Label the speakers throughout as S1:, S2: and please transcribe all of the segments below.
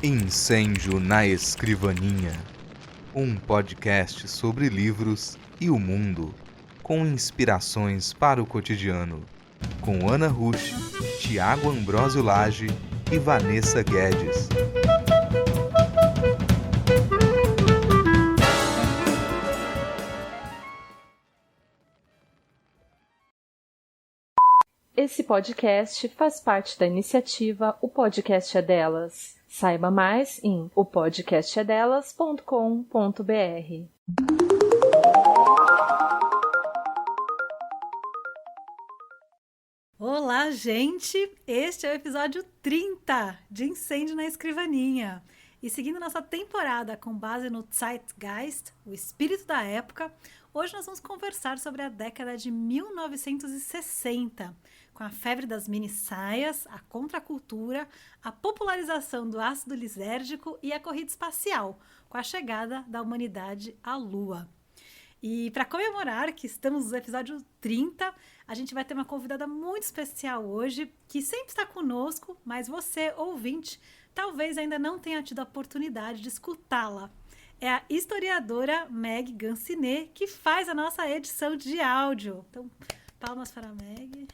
S1: Incêndio na Escrivaninha, um podcast sobre livros e o mundo, com inspirações para o cotidiano, com Ana Rusch, Tiago Ambrósio Lage e Vanessa Guedes.
S2: Esse podcast faz parte da iniciativa O Podcast é Delas. Saiba mais em opodcastedelas.com.br.
S3: Olá, gente! Este é o episódio 30 de Incêndio na Escrivaninha. E seguindo nossa temporada com base no Zeitgeist, o espírito da época, hoje nós vamos conversar sobre a década de 1960, com a febre das mini-saias, a contracultura, a popularização do ácido lisérgico e a corrida espacial, com a chegada da humanidade à Lua. E para comemorar que estamos no episódio 30, a gente vai ter uma convidada muito especial hoje, que sempre está conosco, mas você, ouvinte, talvez ainda não tenha tido a oportunidade de escutá-la. É a historiadora Meg Gancinê, que faz a nossa edição de áudio. Então, palmas para a Meg.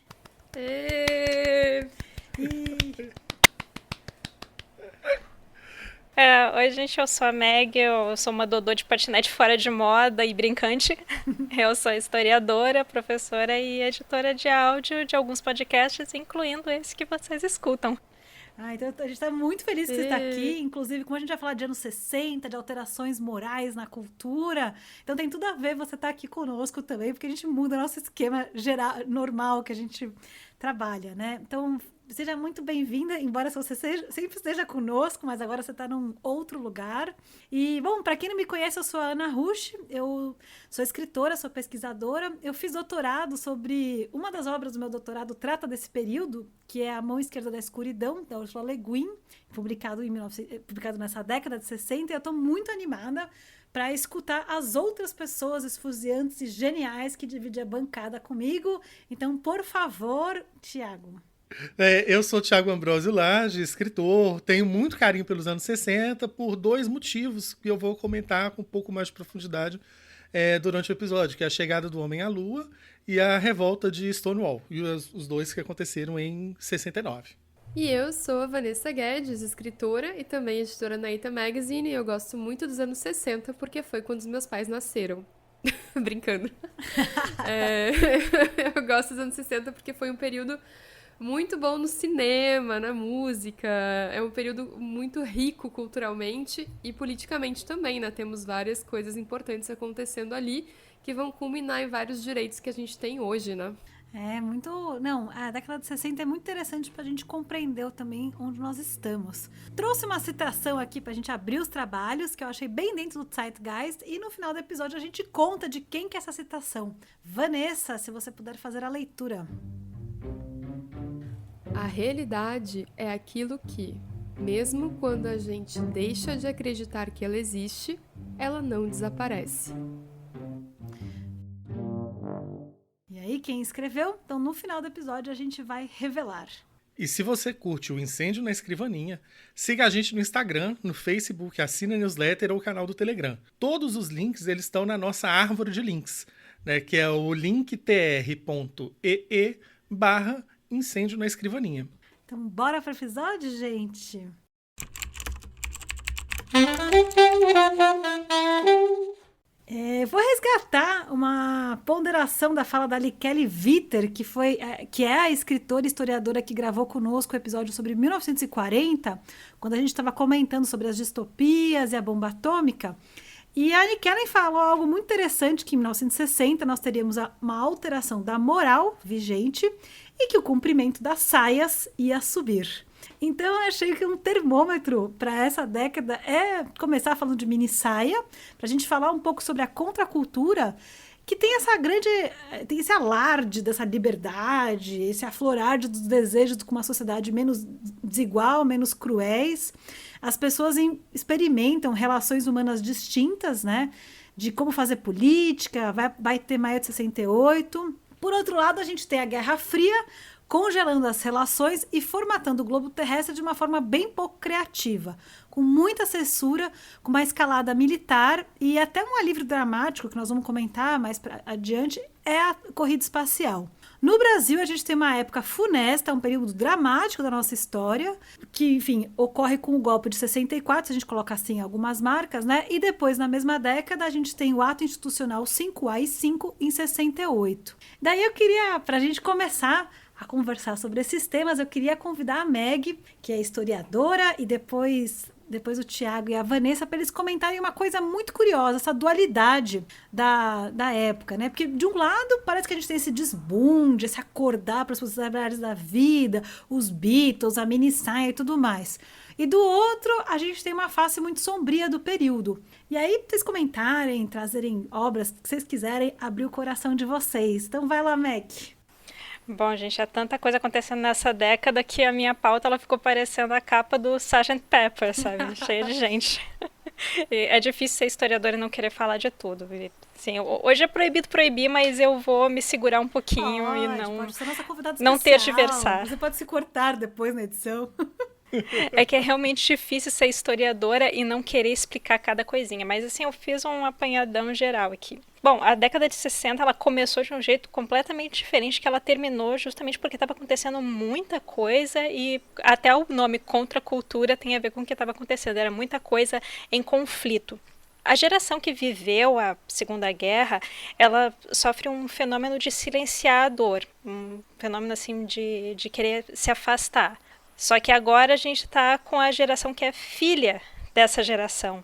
S4: Oi, gente, eu sou a Meg, eu sou uma dodô de patinete fora de moda e brincante. Eu sou historiadora, professora e editora de áudio de alguns podcasts, incluindo esse que vocês escutam.
S3: Então a gente está muito feliz que você está aqui, inclusive como a gente vai falar de anos 60, de alterações morais na cultura, então tem tudo a ver você estar aqui conosco também, porque a gente muda nosso esquema geral, normal que a gente trabalha, né? Então seja muito bem-vinda, embora você sempre esteja conosco, mas agora você está num outro lugar. E, bom, para quem não me conhece, eu sou a Ana Rusch, eu sou escritora, sou pesquisadora. Eu fiz doutorado sobre... Uma das obras do meu doutorado trata desse período, que é A Mão Esquerda da Escuridão, da Ursula Le Guin, publicado nessa década de 60, e eu estou muito animada para escutar as outras pessoas esfuziantes e geniais que dividem a bancada comigo. Então, por favor, Tiago.
S5: Eu sou Tiago Ambrósio Lage, escritor, tenho muito carinho pelos anos 60 por dois motivos que eu vou comentar com um pouco mais de profundidade durante o episódio, que é a chegada do homem à Lua e a revolta de Stonewall, e os dois que aconteceram em 69.
S6: E eu sou a Vanessa Guedes, escritora e também editora na Ita Magazine, e eu gosto muito dos anos 60 porque foi quando os meus pais nasceram. Brincando. Eu gosto dos anos 60 porque foi um período muito bom no cinema, na música, é um período muito rico culturalmente e politicamente também, né? Temos várias coisas importantes acontecendo ali que vão culminar em vários direitos que a gente tem hoje, né?
S3: A década de 60 é muito interessante para a gente compreender também onde nós estamos. Trouxe uma citação aqui para a gente abrir os trabalhos, que eu achei bem dentro do Zeitgeist, e no final do episódio a gente conta de quem que é essa citação. Vanessa, se você puder fazer a leitura.
S6: A realidade é aquilo que, mesmo quando a gente deixa de acreditar que ela existe, ela não desaparece.
S3: E aí, quem escreveu? Então, no final do episódio, a gente vai revelar.
S5: E se você curte o Incêndio na Escrivaninha, siga a gente no Instagram, no Facebook, assina a newsletter ou o canal do Telegram. Todos os links eles estão na nossa árvore de links, né, que é o linktr.ee/Incêndio na Escrivaninha.
S3: Então, bora para o episódio, gente? Vou resgatar uma ponderação da fala da Kelly Vitter, que é a escritora e historiadora que gravou conosco o episódio sobre 1940, quando a gente estava comentando sobre as distopias e a bomba atômica. E a Annie Kellen falou algo muito interessante, que em 1960 nós teríamos uma alteração da moral vigente e que o comprimento das saias ia subir. Então eu achei que um termômetro para essa década é começar falando de mini saia, para a gente falar um pouco sobre a contracultura, que tem tem esse alarde dessa liberdade, esse aflorar dos desejos com uma sociedade menos desigual, menos cruéis. As pessoas experimentam relações humanas distintas, né? De como fazer política, vai ter maio de 68. Por outro lado, a gente tem a Guerra Fria, congelando as relações e formatando o globo terrestre de uma forma bem pouco criativa, com muita censura, com uma escalada militar e até um alívio dramático, que nós vamos comentar mais adiante, é a corrida espacial. No Brasil, a gente tem uma época funesta, um período dramático da nossa história, que, enfim, ocorre com o golpe de 64, se a gente coloca assim algumas marcas, né? E depois, na mesma década, a gente tem o ato institucional 5A-5 em 68. Daí eu queria, para a gente começar a conversar sobre esses temas, eu queria convidar a Meg, que é historiadora, e depois o Tiago e a Vanessa, para eles comentarem uma coisa muito curiosa, essa dualidade da época, né? Porque, de um lado, parece que a gente tem esse desbunde, esse acordar para as possibilidades da vida, os Beatles, a mini saia e tudo mais. E do outro, a gente tem uma face muito sombria do período. E aí, pra vocês comentarem, trazerem obras que vocês quiserem, abrir o coração de vocês. Então, vai lá, Meg.
S4: Bom, gente, há tanta coisa acontecendo nessa década que a minha pauta ela ficou parecendo a capa do Sgt. Pepper, sabe? Cheia de gente. E é difícil ser historiador e não querer falar de tudo. Assim, hoje é proibido proibir, mas eu vou me segurar um pouquinho e não tergiversar.
S3: Você pode se cortar depois na edição.
S4: É que é realmente difícil ser historiadora e não querer explicar cada coisinha. Mas assim, eu fiz um apanhadão geral aqui. Bom, a década de 60 ela começou de um jeito completamente diferente que ela terminou justamente porque estava acontecendo muita coisa e até o nome contracultura tem a ver com o que estava acontecendo. Era muita coisa em conflito. A geração que viveu a Segunda Guerra, ela sofre um fenômeno de silenciar a dor. Um fenômeno assim de querer se afastar. Só que agora a gente está com a geração que é filha dessa geração.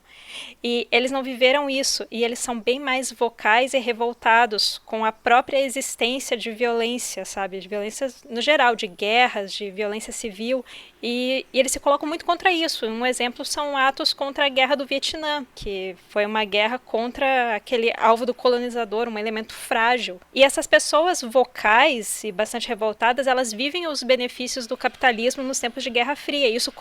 S4: E eles não viveram isso, e eles são bem mais vocais e revoltados com a própria existência de violência, sabe? De violência no geral, de guerras, de violência civil, e eles se colocam muito contra isso. Um exemplo são atos contra a Guerra do Vietnã, que foi uma guerra contra aquele alvo do colonizador, um elemento frágil. E essas pessoas vocais e bastante revoltadas, elas vivem os benefícios do capitalismo nos tempos de Guerra Fria, e isso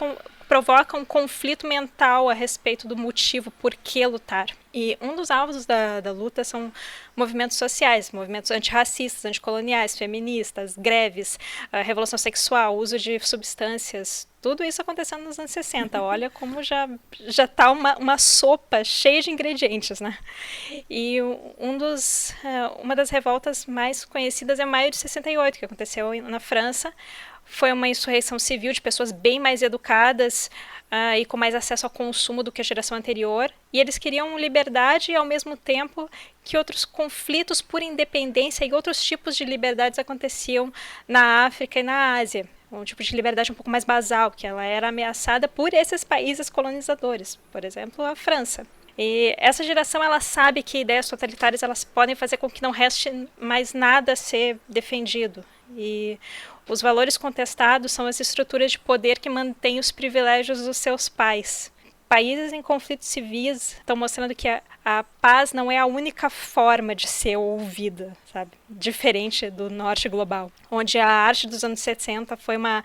S4: provoca um conflito mental a respeito do motivo por que lutar. E um dos alvos da luta são movimentos sociais, movimentos antirracistas, anticoloniais, feministas, greves, revolução sexual, uso de substâncias, tudo isso acontecendo nos anos 60. Olha como já está uma sopa cheia de ingredientes, né? E uma das revoltas mais conhecidas é Maio de 68, que aconteceu na França. Foi uma insurreição civil de pessoas bem mais educadas e com mais acesso ao consumo do que a geração anterior. E eles queriam liberdade ao mesmo tempo que outros conflitos por independência e outros tipos de liberdades aconteciam na África e na Ásia. Um tipo de liberdade um pouco mais basal, que ela era ameaçada por esses países colonizadores, por exemplo, a França. E essa geração ela sabe que ideias totalitárias elas podem fazer com que não reste mais nada a ser defendido. E os valores contestados são as estruturas de poder que mantêm os privilégios dos seus pais. Países em conflitos civis estão mostrando que a paz não é a única forma de ser ouvida, sabe? Diferente do norte global, onde a arte dos anos 60 foi uma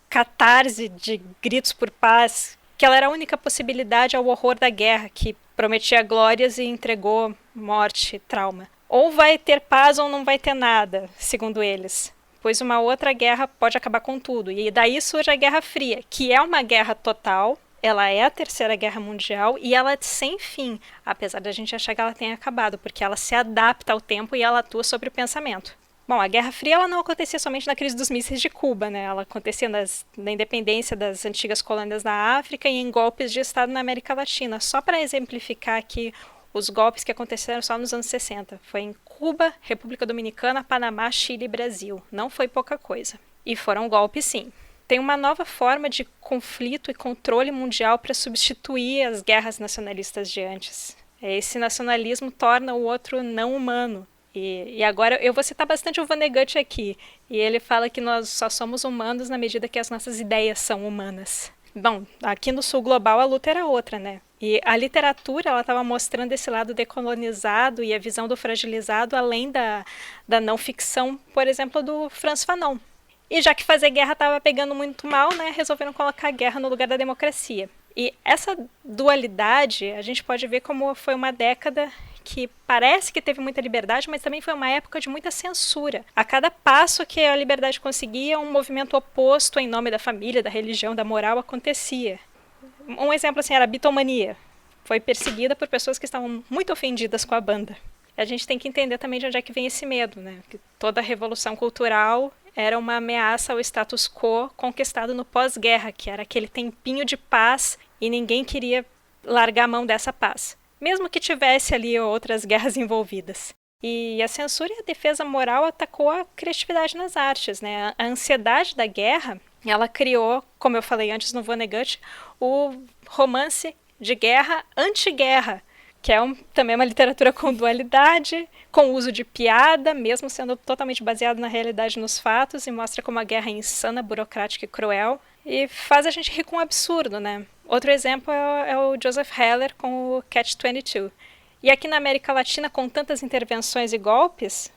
S4: catarse de gritos por paz, que ela era a única possibilidade ao horror da guerra, que prometia glórias e entregou morte e trauma. Ou vai ter paz ou não vai ter nada, segundo eles. Pois uma outra guerra pode acabar com tudo. E daí surge a Guerra Fria, que é uma guerra total, ela é a Terceira Guerra Mundial e ela é sem fim, apesar da gente achar que ela tenha acabado, porque ela se adapta ao tempo e ela atua sobre o pensamento. Bom, a Guerra Fria ela não acontecia somente na crise dos mísseis de Cuba, né? Ela acontecia na independência das antigas colônias na África e em golpes de Estado na América Latina. Só para exemplificar aqui os golpes que aconteceram só nos anos 60. Foi em Cuba, República Dominicana, Panamá, Chile e Brasil. Não foi pouca coisa. E foram golpes, sim. Tem uma nova forma de conflito e controle mundial para substituir as guerras nacionalistas de antes. Esse nacionalismo torna o outro não humano. E agora eu vou citar bastante o Vonnegut aqui. E ele fala que nós só somos humanos na medida que as nossas ideias são humanas. Bom, aqui no sul global a luta era outra, né? E a literatura ela estava mostrando esse lado decolonizado e a visão do fragilizado, além da não ficção, por exemplo, do Frantz Fanon. E já que fazer guerra estava pegando muito mal, né, resolveram colocar a guerra no lugar da democracia. E essa dualidade a gente pode ver como foi uma década que parece que teve muita liberdade, mas também foi uma época de muita censura. A cada passo que a liberdade conseguia, um movimento oposto em nome da família, da religião, da moral acontecia. Um exemplo assim era a Beatlemania. Foi perseguida por pessoas que estavam muito ofendidas com a banda. A gente tem que entender também de onde é que vem esse medo, né? Que toda a revolução cultural era uma ameaça ao status quo conquistado no pós-guerra, que era aquele tempinho de paz e ninguém queria largar a mão dessa paz, mesmo que tivesse ali outras guerras envolvidas. E a censura e a defesa moral atacou a criatividade nas artes, né? A ansiedade da guerra, ela criou, como eu falei antes no Vonnegut, o romance de guerra anti-guerra, que é também uma literatura com dualidade, com uso de piada, mesmo sendo totalmente baseado na realidade, nos fatos, e mostra como a guerra é insana, burocrática e cruel, e faz a gente rir com um absurdo, né? Outro exemplo é o Joseph Heller com o Catch-22. E aqui na América Latina, com tantas intervenções e golpes,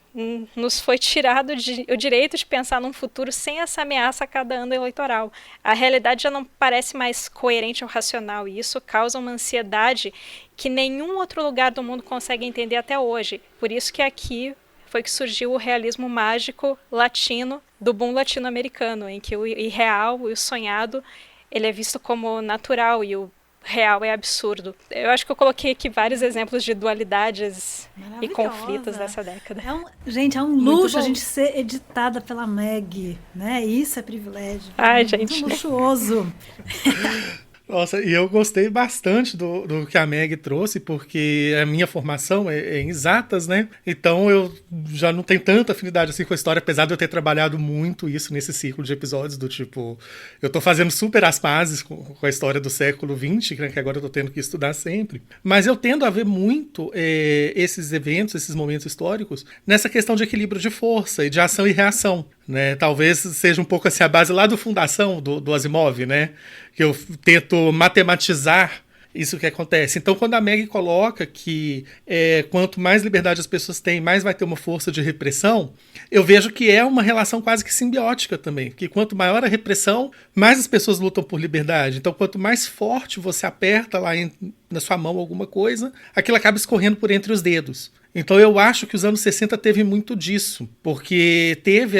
S4: nos foi tirado o direito de pensar num futuro sem essa ameaça a cada ano eleitoral. A realidade já não parece mais coerente ou racional, e isso causa uma ansiedade que nenhum outro lugar do mundo consegue entender até hoje. Por isso que aqui foi que surgiu o realismo mágico latino, do boom latino-americano, em que o irreal e o sonhado ele é visto como natural e o real é absurdo. Eu acho que eu coloquei aqui vários exemplos de dualidades e conflitos dessa década.
S3: Gente, é um luxo a gente ser editada pela Meg, né? Isso é privilégio.
S4: Ai,
S3: muito
S4: gente.
S3: luxuoso.
S5: Nossa, e eu gostei bastante do que a Meg trouxe, porque a minha formação é em exatas, né? Então eu já não tenho tanta afinidade assim com a história, apesar de eu ter trabalhado muito isso nesse ciclo de episódios, do tipo, eu tô fazendo super as pazes com a história do século XX, né, que agora eu tô tendo que estudar sempre. Mas eu tendo a ver muito esses eventos, esses momentos históricos, nessa questão de equilíbrio de força e de ação e reação. Né, talvez seja um pouco assim a base lá do Fundação, do Asimov, né, que eu tento matematizar isso que acontece. Então, quando a Meg coloca que quanto mais liberdade as pessoas têm, mais vai ter uma força de repressão, eu vejo que é uma relação quase que simbiótica também, que quanto maior a repressão, mais as pessoas lutam por liberdade. Então, quanto mais forte você aperta lá na sua mão alguma coisa, aquilo acaba escorrendo por entre os dedos. Então eu acho que os anos 60 teve muito disso, porque teve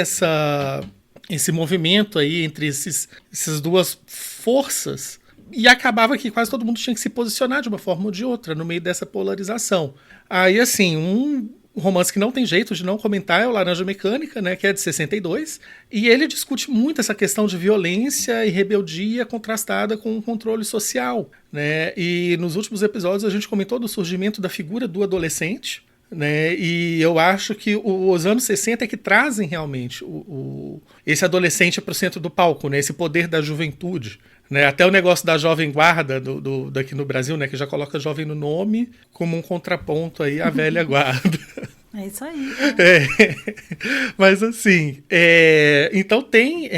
S5: esse movimento aí entre essas duas forças, e acabava que quase todo mundo tinha que se posicionar de uma forma ou de outra no meio dessa polarização. Aí, assim, um romance que não tem jeito de não comentar é o Laranja Mecânica, né, que é de 62, e ele discute muito essa questão de violência e rebeldia contrastada com o controle social, né, e nos últimos episódios a gente comentou do surgimento da figura do adolescente, né, e eu acho que os anos 60 é que trazem realmente esse adolescente para o centro do palco, né, esse poder da juventude. Né, até o negócio da jovem guarda daqui no Brasil, né, que já coloca jovem no nome como um contraponto aí à velha guarda.
S3: É isso aí.
S5: Mas assim, então tem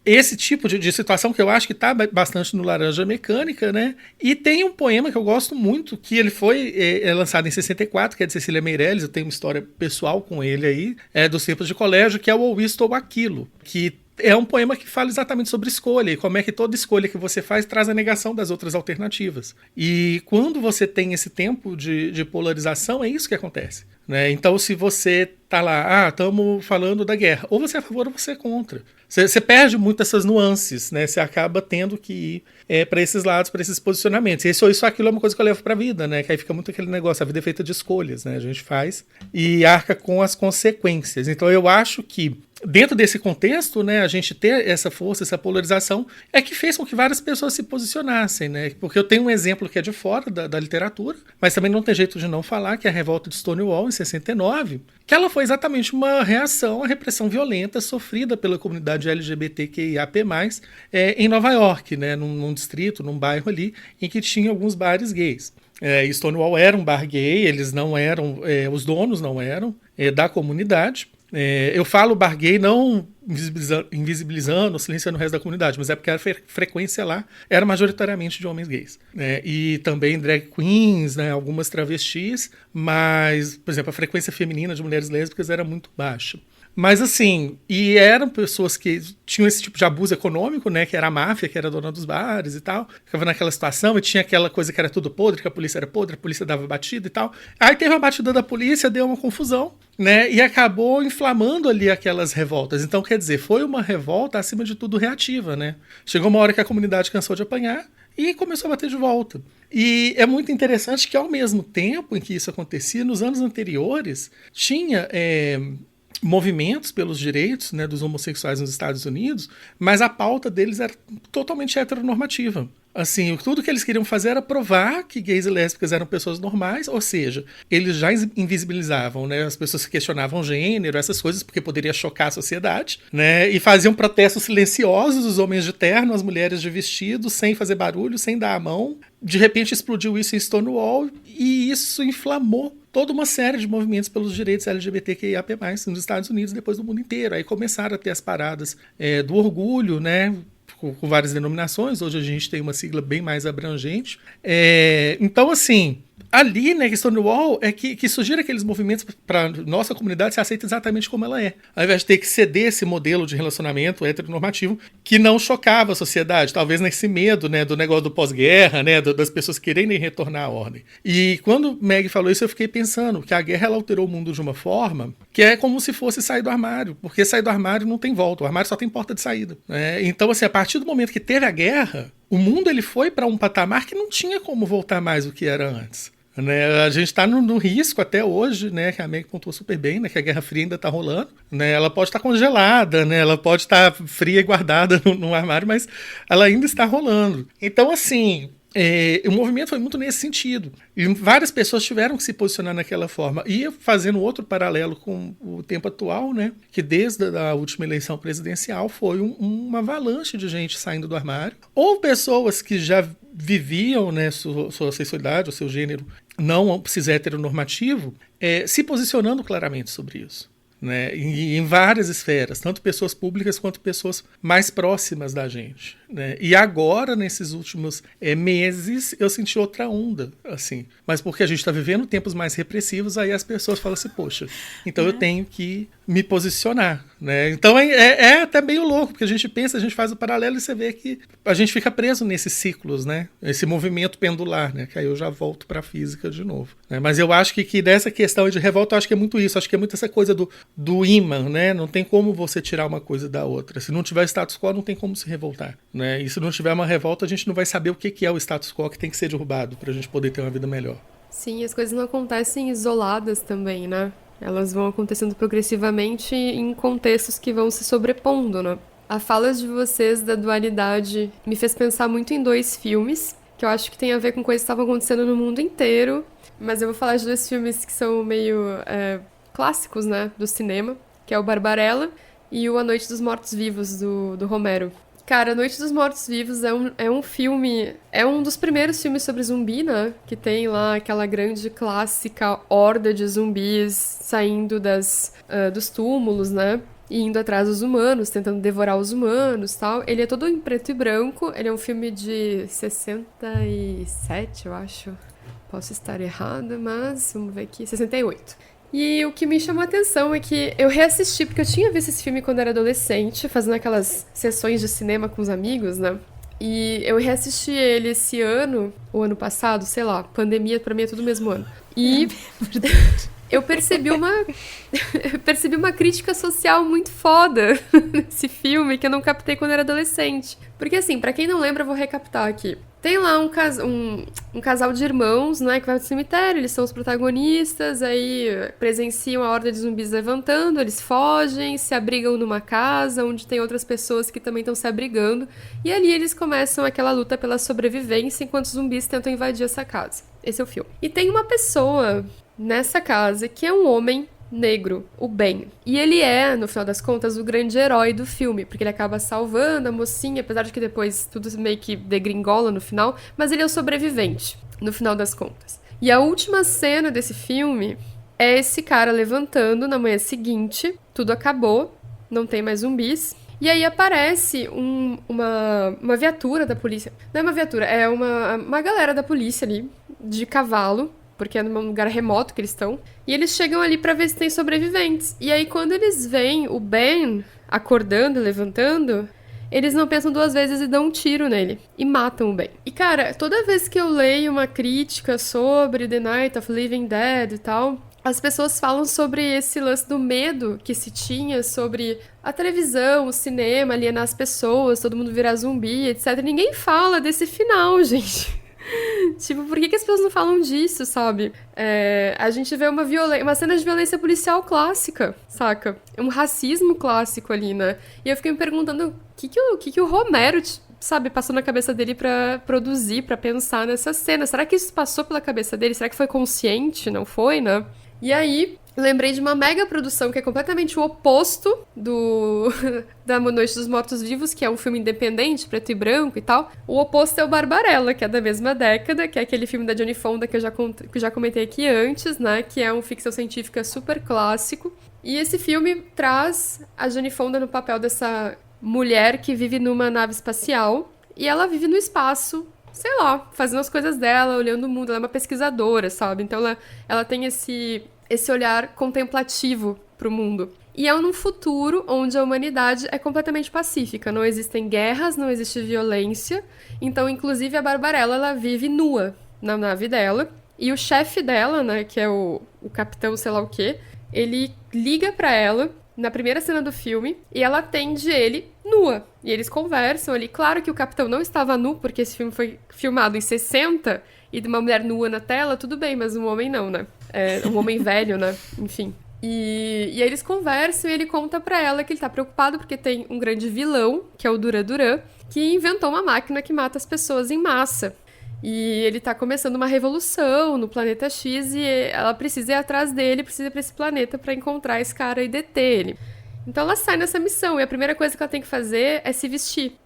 S5: esse tipo de situação que eu acho que está bastante no Laranja Mecânica, né? E tem um poema que eu gosto muito, que ele foi lançado em 64, que é de Cecília Meirelles, eu tenho uma história pessoal com ele aí, dos tempos de colégio, que é o Ou Isto ou Aquilo, que é um poema que fala exatamente sobre escolha e como é que toda escolha que você faz traz a negação das outras alternativas. E quando você tem esse tempo de polarização, é isso que acontece. Né? Então, se você tá lá, estamos falando da guerra, ou você é a favor ou você é contra. Você perde muito essas nuances, né? Você acaba tendo que ir para esses lados, para esses posicionamentos. E isso aquilo é uma coisa que eu levo para a vida, né? Que aí fica muito aquele negócio, a vida é feita de escolhas, né? A gente faz e arca com as consequências. Então, eu acho que dentro desse contexto, né, a gente ter essa força, essa polarização, é que fez com que várias pessoas se posicionassem, né? Porque eu tenho um exemplo que é de fora da literatura, mas também não tem jeito de não falar, que é a revolta de Stonewall, em 69, que ela foi exatamente uma reação à repressão violenta sofrida pela comunidade LGBTQIAP+, em Nova York, né, num distrito, num bairro ali, em que tinha alguns bares gays. Stonewall era um bar gay, eles não eram, os donos não eram da comunidade. Eu falo bar gay não invisibilizando ou silenciando o resto da comunidade, mas é porque a frequência lá era majoritariamente de homens gays, né? E também drag queens, né? Algumas travestis, mas, por exemplo, a frequência feminina de mulheres lésbicas era muito baixa. Mas assim, e eram pessoas que tinham esse tipo de abuso econômico, né, que era a máfia, que era a dona dos bares e tal, ficava naquela situação e tinha aquela coisa que era tudo podre, que a polícia era podre, a polícia dava batida e tal. Aí teve a batida da polícia, deu uma confusão, né, e acabou inflamando ali aquelas revoltas. Então, quer dizer, foi uma revolta, acima de tudo, reativa, né. Chegou uma hora que a comunidade cansou de apanhar e começou a bater de volta. E é muito interessante que, ao mesmo tempo em que isso acontecia, nos anos anteriores, tinha movimentos pelos direitos, né, dos homossexuais nos Estados Unidos, mas a pauta deles era totalmente heteronormativa. Assim, tudo que eles queriam fazer era provar que gays e lésbicas eram pessoas normais, ou seja, eles já invisibilizavam, né, as pessoas que questionavam gênero, essas coisas, porque poderia chocar a sociedade, né, e faziam protestos silenciosos, os homens de terno, as mulheres de vestido, sem fazer barulho, sem dar a mão. De repente explodiu isso em Stonewall e isso inflamou toda uma série de movimentos pelos direitos LGBTQIAP+, nos Estados Unidos e depois no mundo inteiro. Aí começaram a ter as paradas do orgulho, né, com várias denominações. Hoje a gente tem uma sigla bem mais abrangente. Então, assim, ali, né, Stonewall é que surgiram aqueles movimentos para nossa comunidade se aceita exatamente como ela é. Ao invés de ter que ceder esse modelo de relacionamento heteronormativo que não chocava a sociedade, talvez nesse medo, né, do negócio do pós-guerra, né, das pessoas quererem retornar à ordem. E quando Meg falou isso, eu fiquei pensando que a guerra ela alterou o mundo de uma forma que é como se fosse sair do armário, porque sair do armário não tem volta, o armário só tem porta de saída, né? Então, assim, a partir do momento que teve a guerra, o mundo ele foi para um patamar que não tinha como voltar mais o que era antes. Né, a gente está no risco até hoje, né, que a Meg pontuou super bem, né, que a Guerra Fria ainda está rolando, né, ela pode estar congelada, né, ela pode estar fria e guardada no armário, mas ela ainda está rolando. Então, assim, o movimento foi muito nesse sentido. E várias pessoas tiveram que se posicionar naquela forma. E fazendo outro paralelo com o tempo atual, né, que desde a última eleição presidencial foi uma avalanche de gente saindo do armário. Ou pessoas que já viviam, né, sua sexualidade, o seu gênero não cis heteronormativo, se posicionando claramente sobre isso. Né, em várias esferas, tanto pessoas públicas quanto pessoas mais próximas da gente. Né? E agora, nesses últimos meses, eu senti outra onda, assim. Mas porque a gente está vivendo tempos mais repressivos, aí as pessoas falam assim, poxa, então eu tenho que me posicionar. Né? Então é até meio louco, porque a gente pensa, a gente faz o paralelo e você vê que a gente fica preso nesses ciclos, né? Esse movimento pendular, né? Que aí eu já volto para a física de novo. Né? Mas eu acho que dessa questão de revolta, eu acho que é muito isso, acho que é muito essa coisa do imã, né? Não tem como você tirar uma coisa da outra. Se não tiver status quo, não tem como se revoltar. Né? E se não tiver uma revolta, a gente não vai saber o que é o status quo que tem que ser derrubado para a gente poder ter uma vida melhor.
S6: Sim, as coisas não acontecem isoladas também, né? Elas vão acontecendo progressivamente em contextos que vão se sobrepondo, né? A fala de vocês da dualidade me fez pensar muito em 2 filmes, que eu acho que tem a ver com coisas que estavam acontecendo no mundo inteiro, mas eu vou falar de 2 filmes que são meio clássicos, né, do cinema, que é o Barbarella e o A Noite dos Mortos-Vivos, do Romero. Cara, A Noite dos Mortos-Vivos é um filme... É um dos primeiros filmes sobre zumbi, né? Que tem lá aquela grande clássica horda de zumbis saindo dos túmulos, né? E indo atrás dos humanos, tentando devorar os humanos e tal. Ele é todo em preto e branco. Ele é um filme de 67, eu acho. Posso estar errada, mas vamos ver aqui. 68. E o que me chamou a atenção é que eu reassisti, porque eu tinha visto esse filme quando era adolescente, fazendo aquelas sessões de cinema com os amigos, né? E eu reassisti ele esse ano, ou ano passado, sei lá, pandemia pra mim é tudo o mesmo ano. E eu percebi uma crítica social muito foda nesse filme, que eu não captei quando era adolescente. Porque assim, pra quem não lembra, eu vou recaptar aqui. Tem lá um casal de irmãos, né, que vai pro cemitério, eles são os protagonistas, aí presenciam a horda de zumbis levantando, eles fogem, se abrigam numa casa onde tem outras pessoas que também estão se abrigando, e ali eles começam aquela luta pela sobrevivência enquanto os zumbis tentam invadir essa casa. Esse é o filme. E tem uma pessoa nessa casa que é um homem negro, o Ben. E ele é, no final das contas, o grande herói do filme, porque ele acaba salvando a mocinha, apesar de que depois tudo meio que degringola no final, mas ele é o sobrevivente, no final das contas. E a última cena desse filme é esse cara levantando na manhã seguinte, tudo acabou, não tem mais zumbis. E aí aparece uma viatura da polícia. Não é uma viatura, é uma galera da polícia ali, de cavalo, porque é num lugar remoto que eles estão. E eles chegam ali pra ver se tem sobreviventes. E aí quando eles veem o Ben acordando, levantando, eles não pensam duas vezes e dão um tiro nele. E matam o Ben. E cara, toda vez que eu leio uma crítica sobre The Night of Living Dead e tal, as pessoas falam sobre esse lance do medo que se tinha sobre a televisão, o cinema, alienar as pessoas, todo mundo virar zumbi, etc. Ninguém fala desse final, gente. Tipo, por que as pessoas não falam disso, sabe? A gente vê uma cena de violência policial clássica, saca? Um racismo clássico ali, né? E eu fiquei me perguntando o que o Romero, sabe, passou na cabeça dele pra produzir, pra pensar nessa cena. Será que isso passou pela cabeça dele? Será que foi consciente? Não foi, né? E aí, lembrei de uma mega produção que é completamente o oposto da Noite dos Mortos-Vivos, que é um filme independente, preto e branco e tal. O oposto é o Barbarella, que é da mesma década, que é aquele filme da Jane Fonda que eu já comentei aqui antes, né? Que é um ficção científica super clássico. E esse filme traz a Jane Fonda no papel dessa mulher que vive numa nave espacial. E ela vive no espaço, sei lá, fazendo as coisas dela, olhando o mundo. Ela é uma pesquisadora, sabe? Então ela tem esse olhar contemplativo pro mundo. E é num futuro onde a humanidade é completamente pacífica. Não existem guerras, não existe violência. Então, inclusive, a Barbarella, ela vive nua na nave dela. E o chefe dela, né, que é o capitão sei lá o quê, ele liga pra ela na primeira cena do filme e ela atende ele nua. E eles conversam ali. Claro que o capitão não estava nu, porque esse filme foi filmado em 60 e de uma mulher nua na tela, tudo bem, mas um homem não, né? Um homem velho, né? Enfim. E aí eles conversam e ele conta pra ela que ele tá preocupado porque tem um grande vilão, que é o Duran Duran, que inventou uma máquina que mata as pessoas em massa. E ele tá começando uma revolução no planeta X e ela precisa ir atrás dele, precisa ir pra esse planeta pra encontrar esse cara e deter ele. Então ela sai nessa missão e a primeira coisa que ela tem que fazer é se vestir.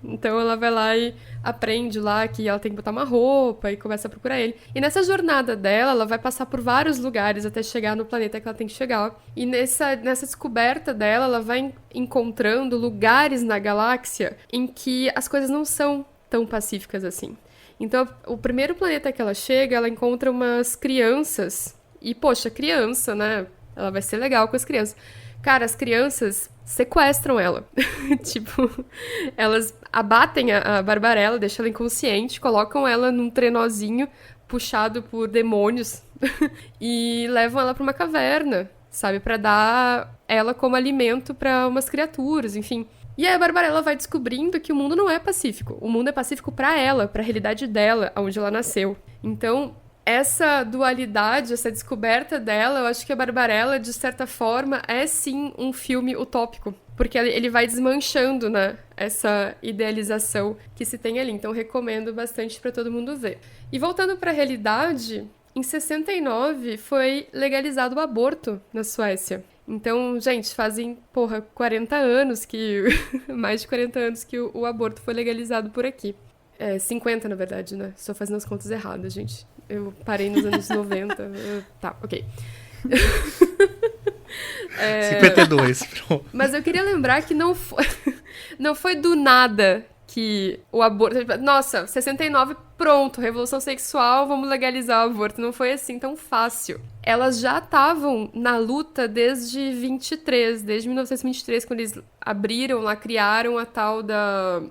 S6: Então ela vai lá e aprende lá que ela tem que botar uma roupa e começa a procurar ele. E nessa jornada dela, ela vai passar por vários lugares até chegar no planeta que ela tem que chegar. E nessa descoberta dela, ela vai encontrando lugares na galáxia em que as coisas não são tão pacíficas assim. Então, o primeiro planeta que ela chega, ela encontra umas crianças. E, poxa, criança, né? Ela vai ser legal com as crianças. Cara, as crianças sequestram ela. Tipo, elas abatem a Barbarella, deixam ela inconsciente, colocam ela num trenozinho puxado por demônios e levam ela pra uma caverna, sabe? Pra dar ela como alimento pra umas criaturas, enfim. E aí a Barbarella vai descobrindo que o mundo não é pacífico. O mundo é pacífico pra ela, pra realidade dela, onde ela nasceu. Então, essa dualidade, essa descoberta dela, eu acho que a Barbarella, de certa forma, é sim um filme utópico. Porque ele vai desmanchando, né, essa idealização que se tem ali. Então, recomendo bastante pra todo mundo ver. E voltando pra realidade, em 69 foi legalizado o aborto na Suécia. Então, gente, fazem, 40 anos que... mais de 40 anos que o aborto foi legalizado por aqui. 50, na verdade, né? Estou fazendo as contas erradas, gente. Eu parei nos anos 90. Tá, ok.
S5: 52, pronto.
S6: Mas eu queria lembrar que não foi do nada que o aborto... Nossa, 69, pronto, revolução sexual, vamos legalizar o aborto. Não foi assim tão fácil. Elas já estavam na luta desde 1923, quando eles abriram lá, criaram a tal da...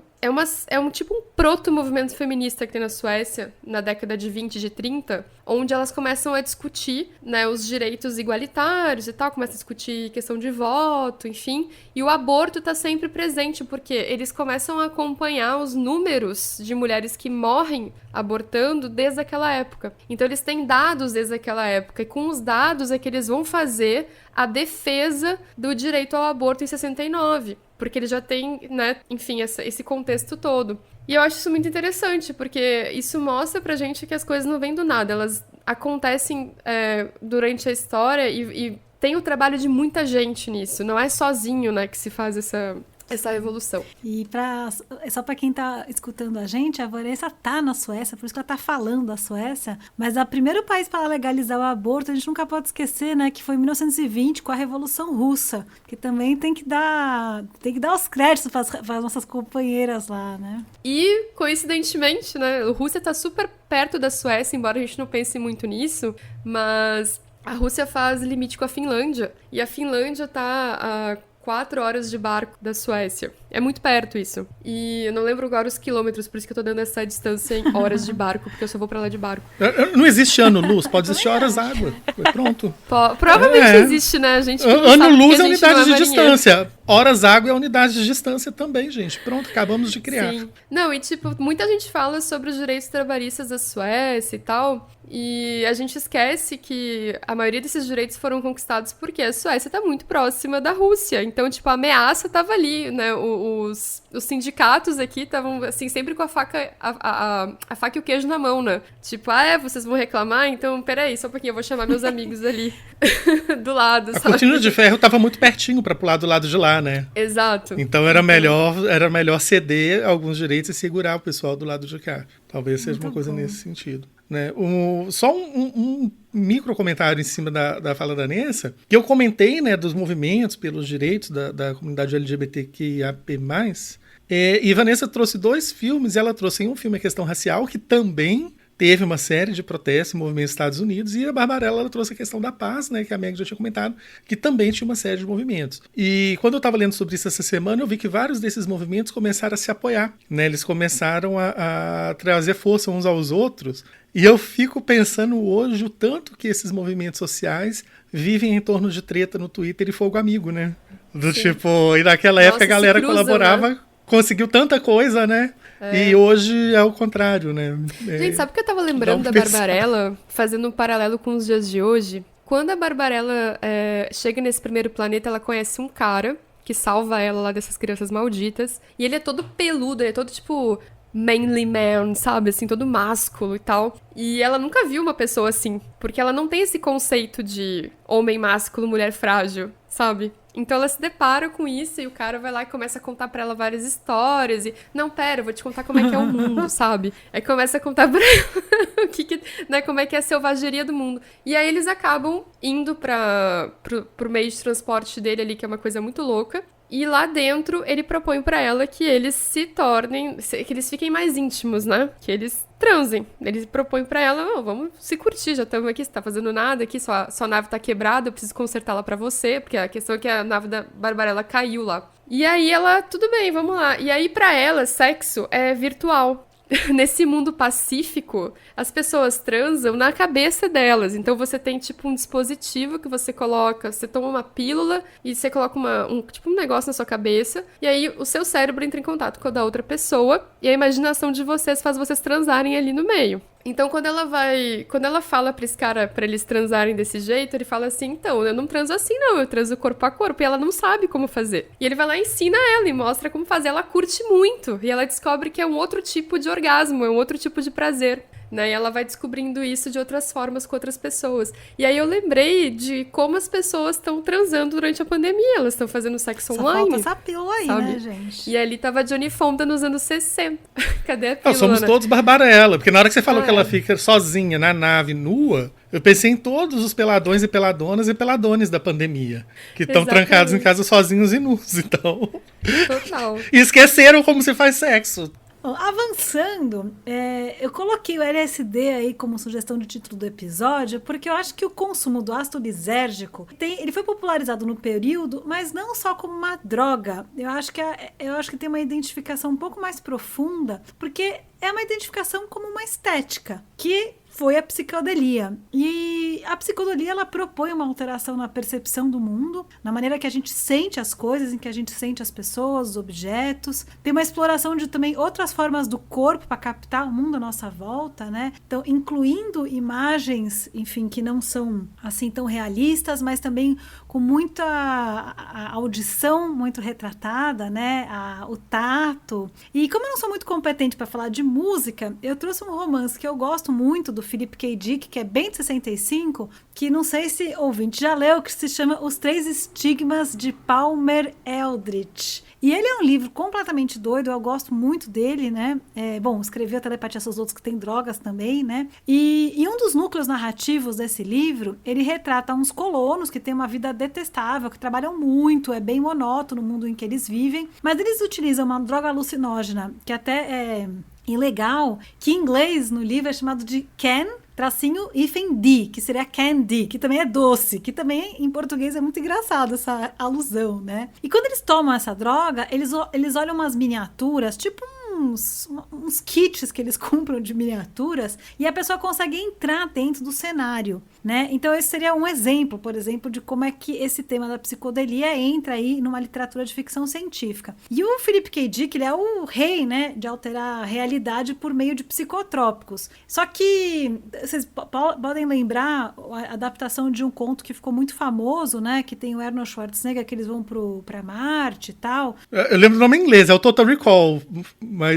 S6: É um tipo um proto-movimento feminista que tem na Suécia, na década de 20, de 30, onde elas começam a discutir, né, os direitos igualitários e tal, começam a discutir questão de voto, enfim, e o aborto tá sempre presente, porque eles começam a acompanhar os números de mulheres que morrem abortando desde aquela época. Então eles têm dados desde aquela época, e com os dados é que eles vão fazer a defesa do direito ao aborto em 69. Porque ele já tem, né, enfim, esse contexto todo. E eu acho isso muito interessante, porque isso mostra pra gente que as coisas não vêm do nada. Elas acontecem durante a história e tem o trabalho de muita gente nisso. Não é sozinho, né, que se faz essa revolução.
S3: E só para quem tá escutando a gente, a Vanessa tá na Suécia, por isso que ela tá falando da Suécia, mas o primeiro país para legalizar o aborto, a gente nunca pode esquecer, né, que foi em 1920 com a Revolução Russa, que também tem que dar os créditos para as nossas companheiras lá, né?
S6: E, coincidentemente, né, a Rússia tá super perto da Suécia, embora a gente não pense muito nisso, mas a Rússia faz limite com a Finlândia, e a Finlândia tá a 4 horas de barco da Suécia. É muito perto isso. E eu não lembro agora os quilômetros, por isso que eu tô dando essa distância em horas de barco, porque eu só vou pra lá de barco.
S5: Não existe ano-luz, pode existir horas-água. Pronto.
S6: Provavelmente existe, né? A gente
S5: ano-luz é unidade de distância. Horas-água é unidade de distância também, gente. Pronto, acabamos de criar.
S6: Sim. Não, e tipo, muita gente fala sobre os direitos trabalhistas da Suécia e tal, e a gente esquece que a maioria desses direitos foram conquistados porque a Suécia tá muito próxima da Rússia. Então, tipo, a ameaça tava ali, né? Os sindicatos aqui estavam, assim, sempre com a faca, a faca e o queijo na mão, né? Tipo, vocês vão reclamar? Então, peraí, só um pouquinho, eu vou chamar meus amigos ali do lado, sabe?
S5: A cortina de ferro tava muito pertinho pra pular do lado de lá, né?
S6: Exato.
S5: Então era melhor ceder alguns direitos e segurar o pessoal do lado de cá. Talvez seja uma coisa nesse sentido. Né? Só um micro comentário em cima da fala da Nessa, que eu comentei, né, dos movimentos pelos direitos da comunidade LGBTQIAP+. E Vanessa trouxe 2 filmes, ela trouxe em um filme a questão racial, que também teve uma série de protestos e movimentos nos Estados Unidos, e a Barbarella ela trouxe a questão da paz, né, que a Meg já tinha comentado, que também tinha uma série de movimentos. E quando eu estava lendo sobre isso essa semana, eu vi que vários desses movimentos começaram a se apoiar, né, eles começaram a trazer força uns aos outros, e eu fico pensando hoje o tanto que esses movimentos sociais vivem em torno de treta no Twitter e fogo amigo, né? Do Sim. Tipo, e naquela época a galera colaborava, né? Conseguiu tanta coisa, né? E hoje é o contrário, né?
S6: Gente, sabe o que eu tava lembrando da Barbarella, fazendo um paralelo com os dias de hoje? Quando a Barbarella chega nesse primeiro planeta, ela conhece um cara que salva ela lá dessas crianças malditas, e ele é todo peludo, ele é todo, tipo, manly man, sabe? Assim, todo másculo e tal. E ela nunca viu uma pessoa assim, porque ela não tem esse conceito de homem másculo, mulher frágil, sabe? Então ela se depara com isso e o cara vai lá e começa a contar pra ela várias histórias e... Não, pera, eu vou te contar como é que é o mundo, sabe? Aí começa a contar pra ela né, como é que é a selvageria do mundo. E aí eles acabam indo pro meio de transporte dele ali, que é uma coisa muito louca. E lá dentro, ele propõe pra ela que eles se tornem... Que eles fiquem mais íntimos, né? Que eles transem. Ele propõe pra ela, vamos se curtir, já estamos aqui, você tá fazendo nada aqui, sua nave tá quebrada, eu preciso consertá-la pra você, porque a questão é que a nave da Barbarella caiu lá. E aí ela, tudo bem, vamos lá. E aí pra ela, sexo é virtual. Nesse mundo pacífico, as pessoas transam na cabeça delas. Então você tem tipo um dispositivo que você coloca, você toma uma pílula e você coloca um negócio na sua cabeça, e aí o seu cérebro entra em contato com a da outra pessoa, e a imaginação de vocês faz vocês transarem ali no meio. Então, quando ela fala pra esse cara, pra eles transarem desse jeito, ele fala assim, então, eu não transo assim não, eu transo corpo a corpo, e ela não sabe como fazer. E ele vai lá e ensina ela, e mostra como fazer, ela curte muito, e ela descobre que é um outro tipo de orgasmo, é um outro tipo de prazer. Né? E ela vai descobrindo isso de outras formas com outras pessoas. E aí eu lembrei de como as pessoas estão transando durante a pandemia. Elas estão fazendo sexo online.
S3: Só falta essa pílula aí, sabe? Né, gente?
S6: E ali tava a Johnny Fonda nos anos 60. Cadê a pílula?
S5: Somos todos Barbarella. Porque na hora que você falou que ela fica sozinha na nave, nua, eu pensei em todos os peladões e peladonas e peladones da pandemia. Que estão trancados em casa sozinhos e nus. Então...
S6: Total.
S5: E esqueceram como se faz sexo.
S3: Avançando, eu coloquei o LSD aí como sugestão de título do episódio, porque eu acho que o consumo do ácido lisérgico ele foi popularizado no período, mas não só como uma droga. Eu acho que tem uma identificação um pouco mais profunda, porque é uma identificação como uma estética, que foi a psicodelia. E a psicodelia, ela propõe uma alteração na percepção do mundo, na maneira que a gente sente as coisas, em que a gente sente as pessoas, os objetos. Tem uma exploração de também outras formas do corpo para captar o mundo à nossa volta, né? Então, incluindo imagens, enfim, que não são assim tão realistas, mas também com muita audição muito retratada, né? O tato. E como eu não sou muito competente para falar de música, eu trouxe um romance que eu gosto muito do Philip K. Dick, que é bem de 65, que não sei se ouvinte já leu, que se chama Os Três Estigmas de Palmer Eldritch. E ele é um livro completamente doido, eu gosto muito dele, né? Escreveu a Telepatia Seus Outros, que tem drogas também, né? E um dos núcleos narrativos desse livro, ele retrata uns colonos que têm uma vida detestável, que trabalham muito, é bem monótono o mundo em que eles vivem, mas eles utilizam uma droga alucinógena, que até é ilegal, que em inglês no livro é chamado de -D, que seria candy, que também é doce, que também em português é muito engraçado essa alusão, né? E quando eles tomam essa droga, eles olham umas miniaturas, tipo uns kits que eles compram de miniaturas, e a pessoa consegue entrar dentro do cenário, né? Então esse seria um exemplo, por exemplo, de como é que esse tema da psicodelia entra aí numa literatura de ficção científica. E o Philip K. Dick, ele é o rei, né, de alterar a realidade por meio de psicotrópicos. Só que vocês podem lembrar a adaptação de um conto que ficou muito famoso, né, que tem o Arnold Schwarzenegger, que eles vão pra Marte e tal.
S5: Eu lembro o nome em inglês, é o Total Recall, mas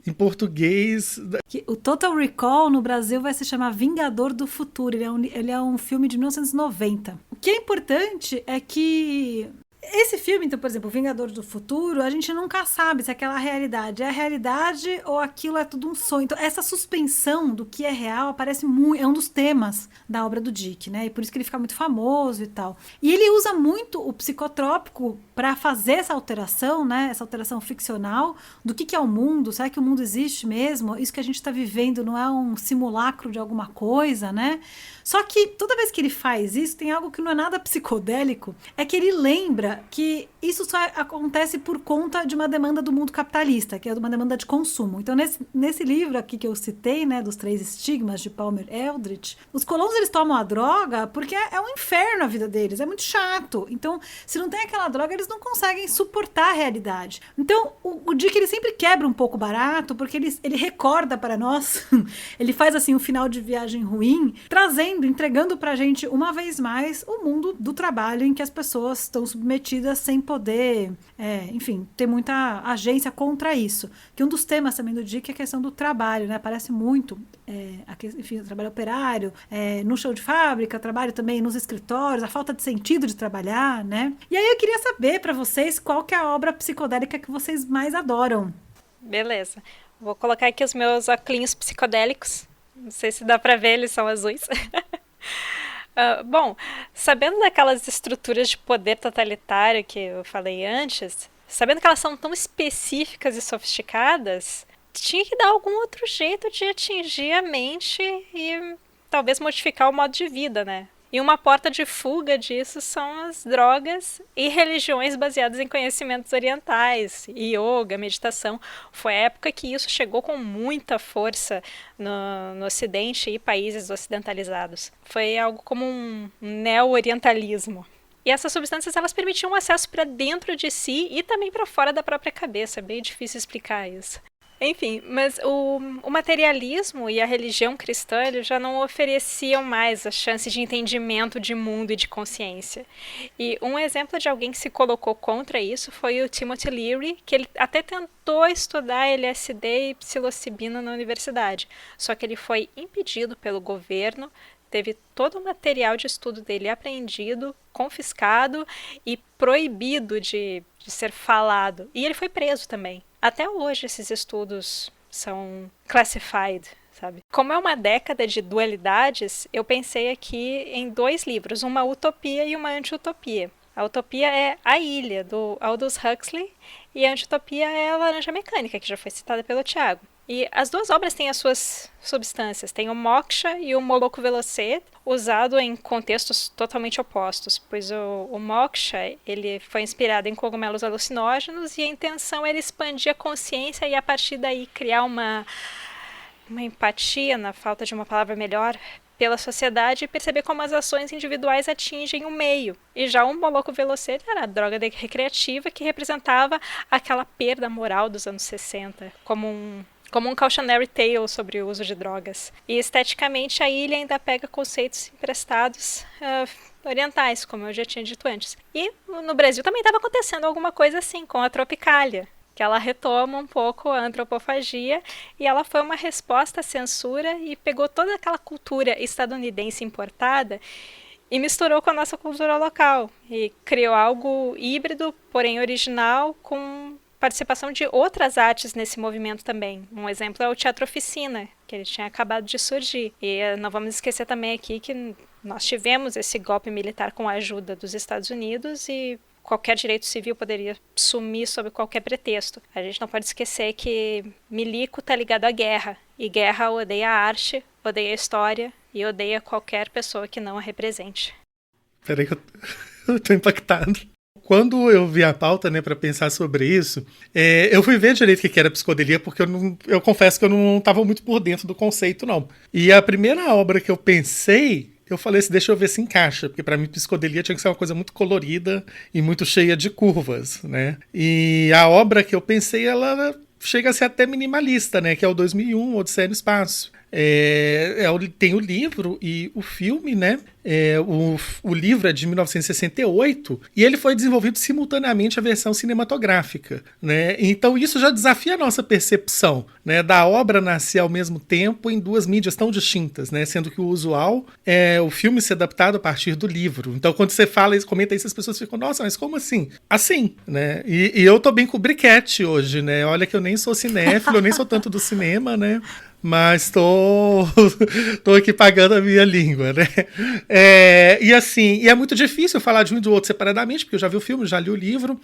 S5: em português...
S3: O Total Recall no Brasil vai se chamar Vingador do Futuro. Ele é um filme de 1990. O que é importante é que esse filme, então, por exemplo, Vingador do Futuro, a gente nunca sabe se aquela realidade é a realidade ou aquilo é tudo um sonho. Então, essa suspensão do que é real aparece muito, é um dos temas da obra do Dick, né? E por isso que ele fica muito famoso e tal. E ele usa muito o psicotrópico para fazer essa alteração, né? Essa alteração ficcional do que é o mundo. Será que o mundo existe mesmo? Isso que a gente está vivendo não é um simulacro de alguma coisa, né? Só que toda vez que ele faz isso, tem algo que não é nada psicodélico, é que ele lembra que isso só acontece por conta de uma demanda do mundo capitalista, que é uma demanda de consumo. Então, nesse livro aqui que eu citei, né, dos Três Estigmas, de Palmer Eldritch, os colonos, eles tomam a droga porque é um inferno a vida deles, é muito chato. Então, se não tem aquela droga, eles não conseguem suportar a realidade. Então, o Dick, ele sempre quebra um pouco barato, porque ele recorda para nós, ele faz assim um final de viagem ruim, entregando pra gente uma vez mais o mundo do trabalho em que as pessoas estão submetidas sem poder, enfim, ter muita agência contra isso. Que um dos temas também do Dick é a questão do trabalho, né? Aparece muito, enfim, o trabalho operário, no chão de fábrica, trabalho também nos escritórios, a falta de sentido de trabalhar, né? E aí eu queria saber pra vocês qual que é a obra psicodélica que vocês mais adoram.
S4: Beleza. Vou colocar aqui os meus óculos psicodélicos. Não sei se dá pra ver, eles são azuis. Bom, sabendo daquelas estruturas de poder totalitário que eu falei antes, sabendo que elas são tão específicas e sofisticadas, tinha que dar algum outro jeito de atingir a mente e talvez modificar o modo de vida, né? E uma porta de fuga disso são as drogas e religiões baseadas em conhecimentos orientais, yoga, meditação. Foi a época que isso chegou com muita força no Ocidente e países ocidentalizados. Foi algo como um neo-orientalismo. E essas substâncias, elas permitiam acesso para dentro de si e também para fora da própria cabeça. É bem difícil explicar isso. Enfim, mas o materialismo e a religião cristã, eles já não ofereciam mais a chance de entendimento de mundo e de consciência. E um exemplo de alguém que se colocou contra isso foi o Timothy Leary, que ele até tentou estudar LSD e psilocibina na universidade, só que ele foi impedido pelo governo, teve todo o material de estudo dele apreendido, confiscado e proibido de ser falado. E ele foi preso também. Até hoje esses estudos são classified, sabe? Como é uma década de dualidades, eu pensei aqui em 2 livros, uma utopia e uma anti-utopia. A utopia é A Ilha, do Aldous Huxley, e a anti-utopia é a Laranja Mecânica, que já foi citada pelo Tiago. E as 2 obras têm as suas substâncias. Tem o moksha e o moloco velocet, usado em contextos totalmente opostos, pois o moksha, ele foi inspirado em cogumelos alucinógenos e a intenção era expandir a consciência e a partir daí criar uma empatia, na falta de uma palavra melhor, pela sociedade e perceber como as ações individuais atingem o meio. E já o moloco velocet era a droga recreativa que representava aquela perda moral dos anos 60, como um cautionary tale sobre o uso de drogas. E esteticamente a ilha ainda pega conceitos emprestados orientais, como eu já tinha dito antes. E no Brasil também estava acontecendo alguma coisa assim, com a Tropicália, que ela retoma um pouco a antropofagia e ela foi uma resposta à censura e pegou toda aquela cultura estadunidense importada e misturou com a nossa cultura local e criou algo híbrido, porém original, com participação de outras artes nesse movimento também. Um exemplo é o Teatro Oficina, que ele tinha acabado de surgir. E não vamos esquecer também aqui que nós tivemos esse golpe militar com a ajuda dos Estados Unidos e qualquer direito civil poderia sumir sob qualquer pretexto. A gente não pode esquecer que milico está ligado à guerra, e guerra odeia a arte, odeia a história e odeia qualquer pessoa que não a represente.
S5: Peraí que eu tô impactado. Quando eu vi a pauta, né, para pensar sobre isso, eu fui ver direito o que era psicodelia, porque eu confesso que eu não estava muito por dentro do conceito, não. E a primeira obra que eu pensei, eu falei assim, deixa eu ver se encaixa, porque para mim psicodelia tinha que ser uma coisa muito colorida e muito cheia de curvas, né? E a obra que eu pensei, ela chega a ser até minimalista, né, que é o 2001, Odisseia no Espaço. Tem o livro e o filme, né? O livro é de 1968 e ele foi desenvolvido simultaneamente a versão cinematográfica, né? Então isso já desafia a nossa percepção, né? Da obra nascer ao mesmo tempo em duas mídias tão distintas, né? Sendo que o usual é o filme ser adaptado a partir do livro. Então quando você fala isso, comenta isso, as pessoas ficam, nossa, mas como assim? Assim, né? E eu tô bem com o briquete hoje, né? Olha que eu nem sou cinéfilo, eu nem sou tanto do cinema, né? Mas tô aqui pagando a minha língua, né? E assim, é muito difícil falar de um e do outro separadamente, porque eu já vi o filme, já li o livro,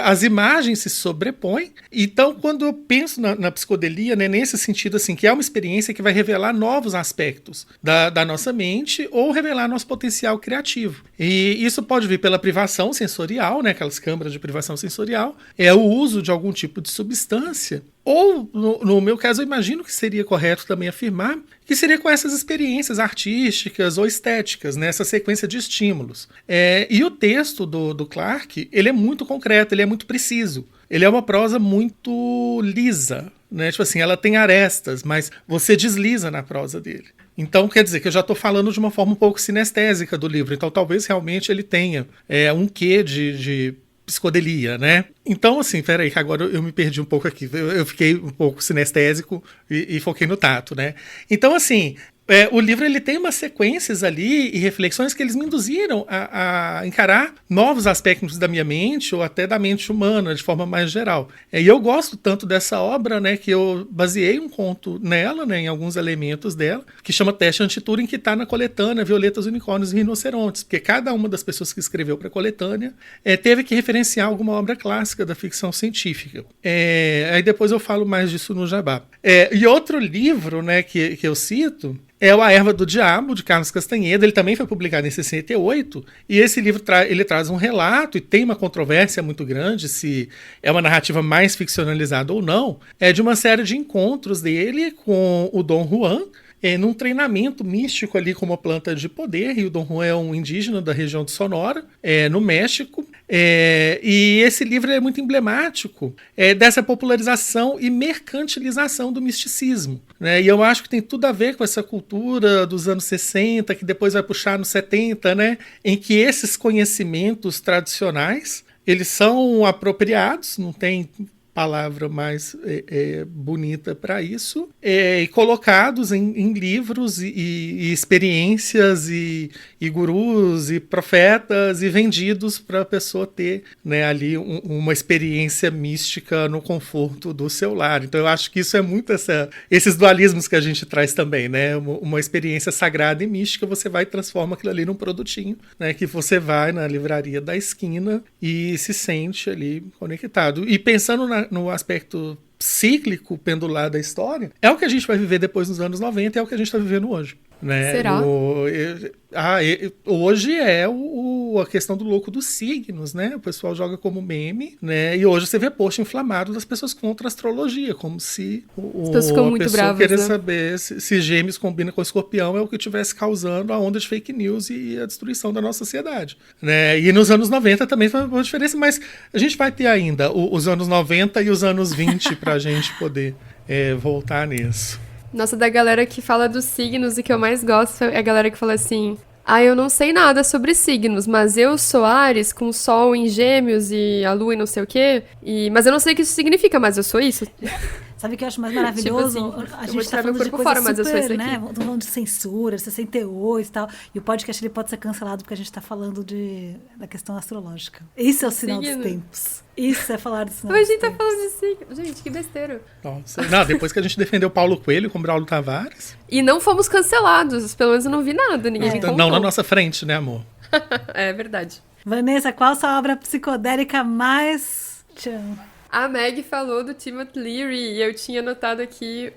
S5: as imagens se sobrepõem. Então, quando eu penso na psicodelia, né, nesse sentido, assim, que é uma experiência que vai revelar novos aspectos da nossa mente ou revelar nosso potencial criativo. E isso pode vir pela privação sensorial, né, aquelas câmaras de privação sensorial, o uso de algum tipo de substância. Ou, no meu caso, eu imagino que seria correto também afirmar que seria com essas experiências artísticas ou estéticas, né? Essa sequência de estímulos. E o texto do Clarke, ele é muito concreto, ele é muito preciso. Ele é uma prosa muito lisa, né? Tipo assim, ela tem arestas, mas você desliza na prosa dele. Então, quer dizer que eu já estou falando de uma forma um pouco sinestésica do livro. Então, talvez realmente ele tenha um quê de psicodelia, né? Então, assim, peraí, que agora eu me perdi um pouco aqui. Eu fiquei um pouco sinestésico e foquei no tato, né? Então, assim, o livro ele tem umas sequências ali e reflexões que eles me induziram a encarar novos aspectos da minha mente ou até da mente humana, de forma mais geral. E eu gosto tanto dessa obra, né, que eu baseei um conto nela, né, em alguns elementos dela, que chama Teste Anti-Turing, que está na coletânea Violetas, Unicórnios e Rinocerontes, porque cada uma das pessoas que escreveu para a coletânea teve que referenciar alguma obra clássica da ficção científica. Aí depois eu falo mais disso no Jabá. E outro livro, né, que eu cito é o A Erva do Diabo, de Carlos Castaneda. Ele também foi publicado em 68. E esse livro ele traz um relato e tem uma controvérsia muito grande se é uma narrativa mais ficcionalizada ou não. De uma série de encontros dele com o Dom Juan, num treinamento místico ali com uma planta de poder. E o Dom Juan é um indígena da região de Sonora, no México. E esse livro é muito emblemático dessa popularização e mercantilização do misticismo, né? E eu acho que tem tudo a ver com essa cultura dos anos 60, que depois vai puxar nos 70, né? Em que esses conhecimentos tradicionais, eles são apropriados, não tem palavra mais bonita para isso, e colocados em livros e experiências e gurus e profetas e vendidos para a pessoa ter, né, ali uma experiência mística no conforto do seu lar. Então eu acho que isso é muito esses dualismos que a gente traz também, né? Uma experiência sagrada e mística, você vai e transforma aquilo ali num produtinho, né, que você vai na livraria da esquina e se sente ali conectado. E pensando no aspecto cíclico, pendular da história, é o que a gente vai viver depois nos anos 90 e é o que a gente está vivendo hoje. Né?
S6: Será?
S5: Hoje é a questão do louco dos signos, né? O pessoal joga como meme, né? E hoje você vê post inflamado das pessoas contra a astrologia, como se
S6: as pessoas ficam muito bravas,
S5: querer
S6: né?
S5: saber se Gêmeos combina com Escorpião é o que estivesse causando a onda de fake news e a destruição da nossa sociedade, né? E nos anos 90 também foi uma diferença, mas a gente vai ter ainda os anos 90 e os anos 20 pra gente poder voltar nisso.
S6: Nossa, da galera que fala dos signos, e que eu mais gosto é a galera que fala assim: Eu não sei nada sobre signos, mas eu sou Áries, com o Sol em Gêmeos e a Lua e não sei o quê. Mas eu não sei o que isso significa, mas eu sou isso.
S3: Sabe o que eu acho mais maravilhoso?
S6: Tipo assim,
S3: A
S6: eu vou
S3: gente tá
S6: tirar meu
S3: falando de
S6: corpo
S3: coisa
S6: fora, mas eu sou
S3: super,
S6: isso aqui.
S3: né? Estamos falando de censura, 68 e tal. E o podcast ele pode ser cancelado porque a gente tá falando da questão astrológica. Isso é o sinal dos
S6: Signo.
S3: tempos. Isso é falar do sinal
S6: Mas a
S3: dos
S6: gente tá
S3: tempos.
S6: falando de signo. Gente, que besteira.
S5: Nossa. Não, depois que a gente defendeu Paulo Coelho com Braulio Tavares.
S6: E não fomos cancelados, pelo menos eu não vi nada, ninguém me contou.
S5: Não na nossa frente, né, amor?
S6: É verdade.
S3: Vanessa, qual a sua obra psicodélica mais... Tchan.
S6: A Meg falou do Timothy Leary e eu tinha notado aqui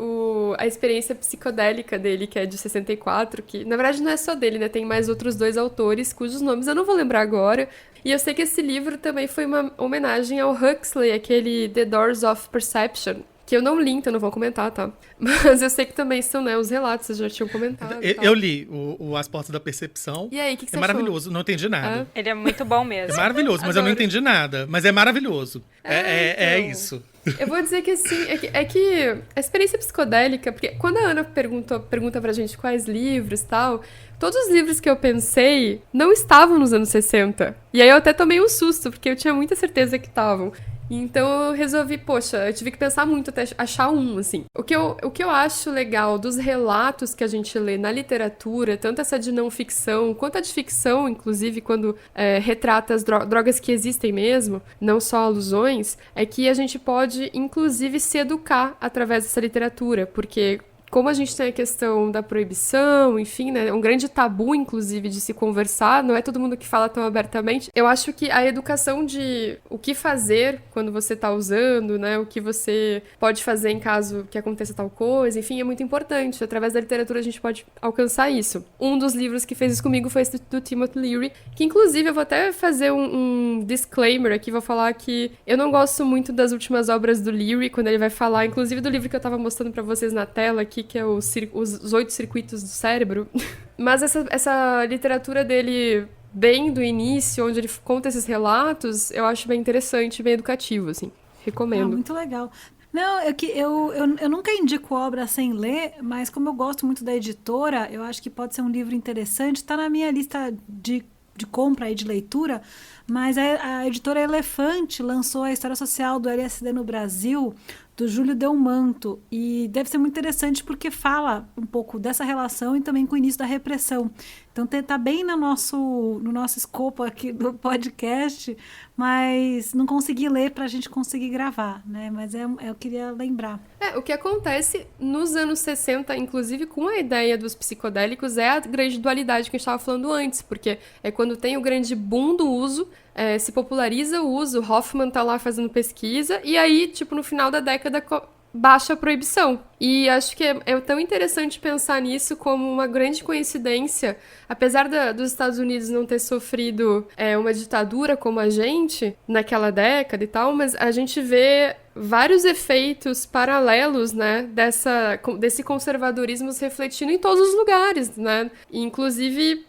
S6: a experiência psicodélica dele, que é de 64, que na verdade não é só dele, né? Tem mais outros 2 autores, cujos nomes eu não vou lembrar agora. E eu sei que esse livro também foi uma homenagem ao Huxley, aquele The Doors of Perception, que eu não li, então não vou comentar, tá? Mas eu sei que também são, né, os relatos, vocês já tinham comentado.
S5: Eu li As Portas da Percepção.
S6: E aí, o que você
S5: É
S6: achou?
S5: maravilhoso, não entendi nada.
S4: Ele é muito bom
S5: É
S4: mesmo.
S5: maravilhoso, mas eu não
S6: Adoro.
S5: entendi nada. Mas é maravilhoso. É
S6: então.
S5: isso.
S6: Eu vou dizer que assim, é que a experiência psicodélica, porque quando a Ana pergunta pra gente quais livros e tal, todos os livros que eu pensei não estavam nos anos 60. E aí eu até tomei um susto, porque eu tinha muita certeza que estavam. Então eu resolvi, poxa, eu tive que pensar muito até achar um, assim. O que eu acho legal dos relatos que a gente lê na literatura, tanto essa de não ficção, quanto a de ficção, inclusive, quando retrata as drogas que existem mesmo, não só alusões, é que a gente pode, inclusive, se educar através dessa literatura, porque... Como a gente tem a questão da proibição, enfim, né, é um grande tabu, inclusive, de se conversar, não é todo mundo que fala tão abertamente. Eu acho que a educação de o que fazer quando você tá usando, né, o que você pode fazer em caso que aconteça tal coisa, enfim, é muito importante. Através da literatura a gente pode alcançar isso. Um dos livros que fez isso comigo foi esse do Timothy Leary, que inclusive eu vou até fazer um disclaimer aqui, vou falar que eu não gosto muito das últimas obras do Leary, quando ele vai falar, inclusive do livro que eu tava mostrando pra vocês na tela aqui, que é os 8 circuitos do cérebro. Mas essa literatura dele, bem do início, onde ele conta esses relatos, eu acho bem interessante, bem educativo, assim. Recomendo.
S3: Muito legal. Não, eu nunca indico obra sem ler, mas como eu gosto muito da editora, eu acho que pode ser um livro interessante. Está na minha lista de compra e de leitura, mas a editora Elefante lançou a História Social do LSD no Brasil, do Júlio Delmanto, e deve ser muito interessante porque fala um pouco dessa relação e também com o início da repressão. Então tá bem no nosso escopo aqui do podcast, mas não consegui ler para a gente conseguir gravar, né? Mas eu queria lembrar.
S6: O que acontece nos anos 60, inclusive com a ideia dos psicodélicos, é a grande dualidade que a gente estava falando antes, porque é quando tem o grande boom do uso, se populariza o uso, Hoffman tá lá fazendo pesquisa, e aí, tipo, no final da década baixa a proibição. E acho que é tão interessante pensar nisso como uma grande coincidência, apesar dos Estados Unidos não ter sofrido uma ditadura como a gente naquela década e tal, mas a gente vê vários efeitos paralelos, né, desse conservadorismo se refletindo em todos os lugares, né, e, inclusive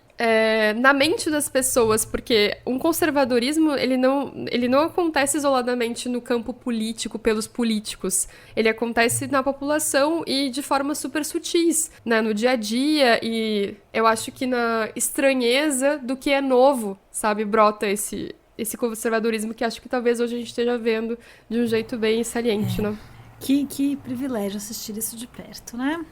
S6: na mente das pessoas, porque um conservadorismo ele não acontece isoladamente no campo político pelos políticos, ele acontece na população e de forma super sutis, né, no dia a dia, e eu acho que na estranheza do que é novo, sabe, brota esse conservadorismo que acho que talvez hoje a gente esteja vendo de um jeito bem saliente, né?
S3: Que privilégio assistir isso de perto, né?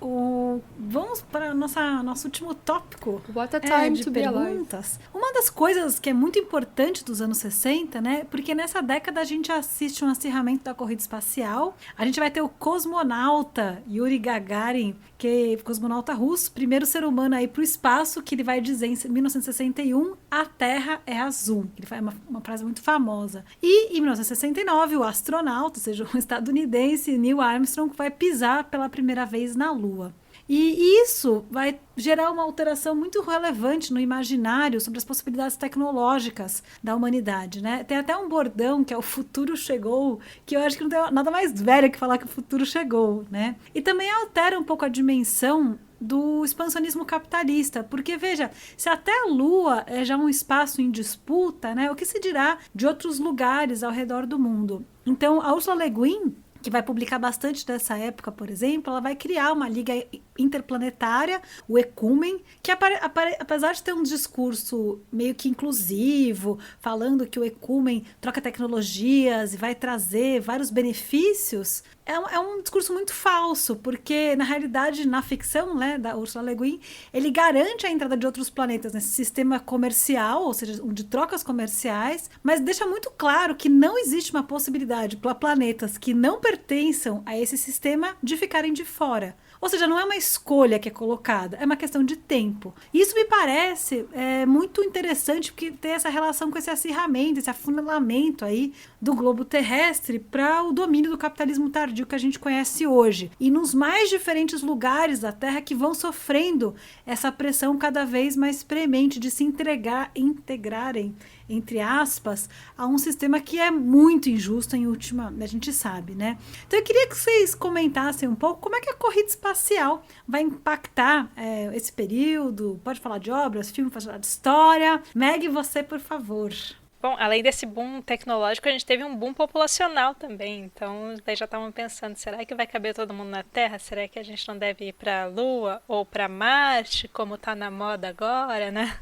S3: Vamos para nosso último tópico.
S6: What a time
S3: de
S6: to be alive.
S3: perguntas. Uma das coisas que é muito importante dos anos 60, né? Porque nessa década a gente assiste um acirramento da corrida espacial. A gente vai ter o cosmonauta Yuri Gagarin, que é cosmonauta russo, primeiro ser humano a ir para o espaço, que ele vai dizer em 1961, a Terra é azul. Ele faz uma frase muito famosa. E em 1969, o astronauta, ou seja, um estadunidense, Neil Armstrong, vai pisar pela primeira vez na Lua. E isso vai gerar uma alteração muito relevante no imaginário sobre as possibilidades tecnológicas da humanidade, né? Tem até um bordão que é o futuro chegou, que eu acho que não tem nada mais velho que falar que o futuro chegou, né? E também altera um pouco a dimensão do expansionismo capitalista, porque veja, se até a Lua é já um espaço em disputa, né? O que se dirá de outros lugares ao redor do mundo? Então, a Ursula Le Guin, que vai publicar bastante dessa época, por exemplo, ela vai criar uma liga interplanetária, o Ecumen, que apesar de ter um discurso meio que inclusivo, falando que o Ecumen troca tecnologias e vai trazer vários benefícios, é um discurso muito falso, porque na realidade, na ficção, né, da Ursula Le Guin, ele garante a entrada de outros planetas nesse sistema comercial, ou seja, de trocas comerciais, mas deixa muito claro que não existe uma possibilidade para planetas que não pertençam a esse sistema de ficarem de fora. Ou seja, não é uma escolha que é colocada, é uma questão de tempo. E isso me parece muito interessante, porque tem essa relação com esse acirramento, esse afunilamento aí do globo terrestre para o domínio do capitalismo tardio que a gente conhece hoje. E nos mais diferentes lugares da Terra que vão sofrendo essa pressão cada vez mais premente de se integrarem, entre aspas, a um sistema que é muito injusto em última, a gente sabe, né? Então eu queria que vocês comentassem um pouco como é que a corrida espacial vai impactar esse período. Pode falar de obras, filme, pode falar de história. Meg, você, por favor.
S4: Bom, além desse boom tecnológico, a gente teve um boom populacional também. Então, daí já estavam pensando, será que vai caber todo mundo na Terra? Será que a gente não deve ir para a Lua ou para Marte, como está na moda agora, né?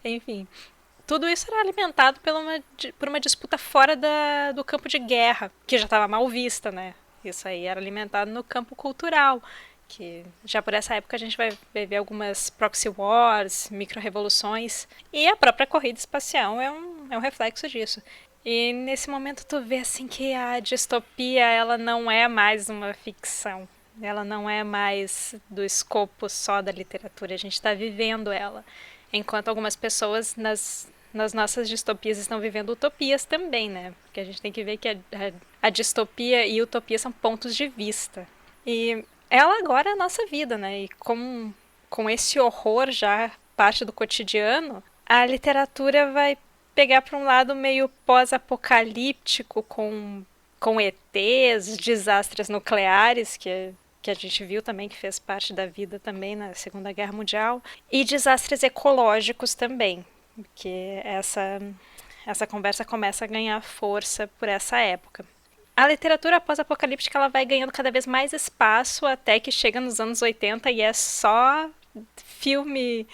S4: Enfim, tudo isso era alimentado por uma disputa fora do campo de guerra, que já estava mal vista, né? Isso aí era alimentado no campo cultural, que já por essa época a gente vai ver algumas proxy wars, micro-revoluções, e a própria corrida espacial é um reflexo disso. E nesse momento tu vê assim que a distopia ela não é mais uma ficção, ela não é mais do escopo só da literatura, a gente está vivendo ela, enquanto algumas pessoas nas nossas distopias estão vivendo utopias também, né? Porque a gente tem que ver que a distopia e utopia são pontos de vista. E ela agora é a nossa vida, né? E com esse horror já parte do cotidiano, a literatura vai pegar para um lado meio pós-apocalíptico com ETs, desastres nucleares, que a gente viu também, que fez parte da vida também na Segunda Guerra Mundial, e desastres ecológicos também, que essa conversa começa a ganhar força por essa época. A literatura pós-apocalíptica ela vai ganhando cada vez mais espaço até que chega nos anos 80 e é só filme,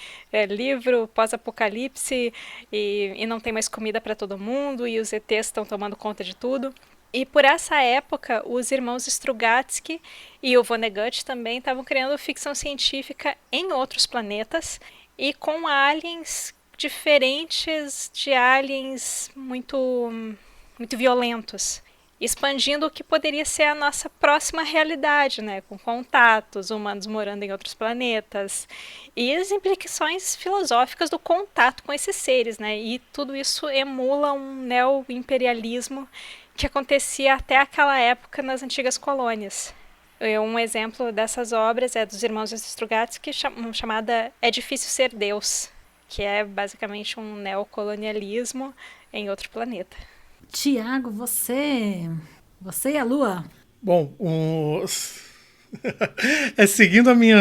S4: livro pós-apocalipse e não tem mais comida para todo mundo e os ETs estão tomando conta de tudo. E por essa época, os irmãos Strugatsky e o Vonnegut também estavam criando ficção científica em outros planetas e com aliens diferentes de aliens muito, muito violentos, expandindo o que poderia ser a nossa próxima realidade, né? Com contatos, humanos morando em outros planetas, e as implicações filosóficas do contato com esses seres, né? E tudo isso emula um neo-imperialismo que acontecia até aquela época nas antigas colônias. Um exemplo dessas obras é dos irmãos Strugatsky, chamada É Difícil Ser Deus, que é basicamente um neocolonialismo em outro planeta.
S3: Tiago, você e a Lua?
S5: Bom, seguindo a minha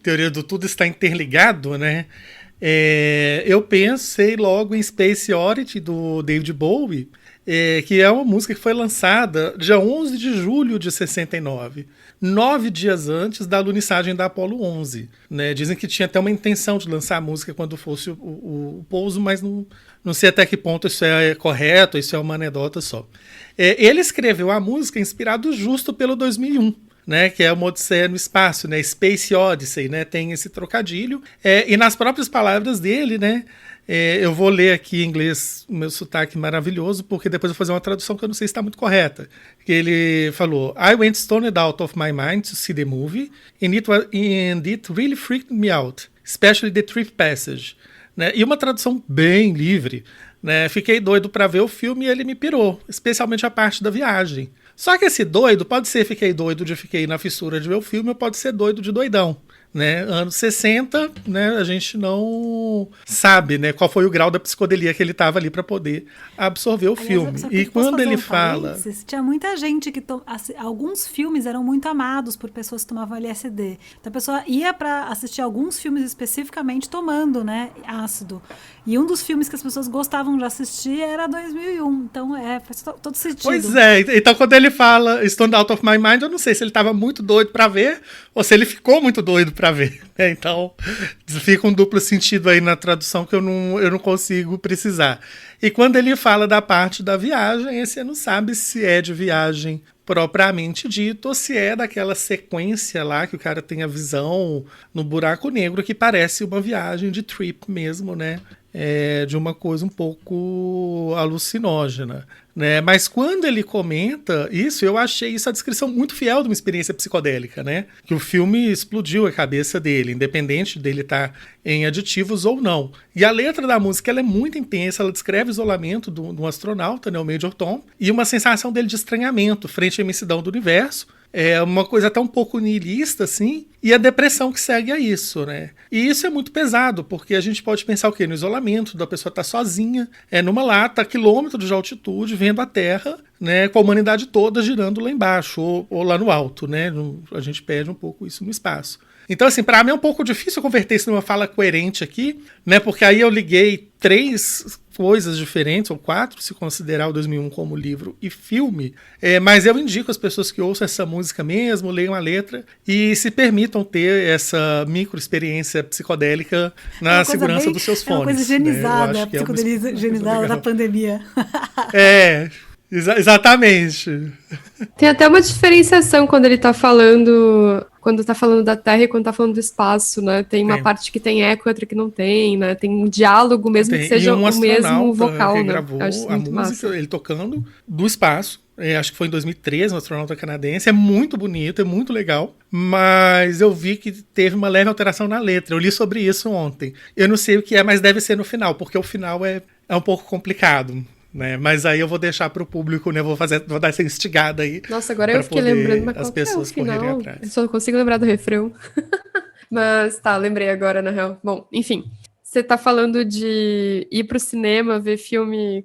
S5: teoria do tudo está interligado, né? Eu pensei logo em Space Oddity, do David Bowie, que é uma música que foi lançada dia 11 de julho de 69, 9 dias antes da alunissagem da Apollo 11. Né? Dizem que tinha até uma intenção de lançar a música quando fosse o pouso, mas não sei até que ponto isso é correto, isso é uma anedota só. Ele escreveu a música inspirado justo pelo 2001. Né, que é uma Odisseia no espaço, né, Space Odyssey, né, tem esse trocadilho, e nas próprias palavras dele, né, eu vou ler aqui em inglês o meu sotaque maravilhoso, porque depois eu vou fazer uma tradução que eu não sei se está muito correta, que ele falou: I went stoned out of my mind to see the movie, and it really freaked me out, especially the trip passage. Né, e uma tradução bem livre, né, fiquei doido para ver o filme e ele me pirou, especialmente a parte da viagem. Só que esse doido pode ser fiquei doido de fiquei na fissura de ver o filme, ou pode ser doido de doidão. né? Anos 60, né? A gente não sabe, né, qual foi o grau da psicodelia que ele estava ali para poder absorver o filme. E quando ele fala...
S3: Tinha muita gente que... Alguns filmes eram muito amados por pessoas que tomavam LSD. Então a pessoa ia para assistir alguns filmes especificamente tomando, né, ácido. E um dos filmes que as pessoas gostavam de assistir era 2001. Então, faz todo sentido.
S5: Pois é. Então, quando ele fala Stoned Out of My Mind, eu não sei se ele estava muito doido para ver ou se ele ficou muito doido para ver. Então, fica um duplo sentido aí na tradução que eu não consigo precisar. E quando ele fala da parte da viagem, você não sabe se é de viagem propriamente dito, ou se é daquela sequência lá que o cara tem a visão no buraco negro, que parece uma viagem de trip mesmo, né? De uma coisa um pouco alucinógena, né? Mas quando ele comenta isso, eu achei isso a descrição muito fiel de uma experiência psicodélica, né? Que o filme explodiu a cabeça dele, independente dele estar em aditivos ou não. E a letra da música, ela é muito intensa, ela descreve o isolamento de um astronauta, né, o Major Tom, e uma sensação dele de estranhamento frente à imensidão do universo. É uma coisa até um pouco nihilista, assim, e a depressão que segue a isso, né? E isso é muito pesado, porque a gente pode pensar o quê? No isolamento, da pessoa estar sozinha, numa lata, a quilômetros de altitude, vendo a Terra, né, com a humanidade toda girando lá embaixo, ou lá no alto, né? A gente perde um pouco isso no espaço. Então, assim, para mim é um pouco difícil converter isso numa fala coerente aqui, né? Porque aí eu liguei 3 coisas diferentes, ou 4, se considerar o 2001 como livro e filme. Mas eu indico às pessoas que ouçam essa música mesmo, leiam a letra e se permitam ter essa micro-experiência psicodélica na segurança dos seus fones.
S3: É uma coisa higienizada,
S5: né?
S3: A psicodelia higienizada da pandemia.
S5: Exatamente.
S6: Tem até uma diferenciação quando ele tá falando da Terra e quando tá falando do espaço, né? Tem uma parte que tem eco e outra que não tem, né? Tem um diálogo, mesmo que seja o mesmo vocal, né?
S5: Gravou a música, massa. Ele tocando do espaço. Acho que foi em 2013, um astronauta canadense. É muito bonito, é muito legal. Mas eu vi que teve uma leve alteração na letra. Eu li sobre isso ontem. Eu não sei o que é, mas deve ser no final, porque o final é um pouco complicado. Né? Mas aí eu vou deixar pro público, né? Vou dar essa instigada aí.
S6: Nossa, agora eu fiquei lembrando, mas
S5: as pessoas correrem atrás.
S6: Eu só consigo lembrar do refrão. Mas tá, lembrei agora, na real. Bom, enfim. Você tá falando de ir pro cinema, ver filme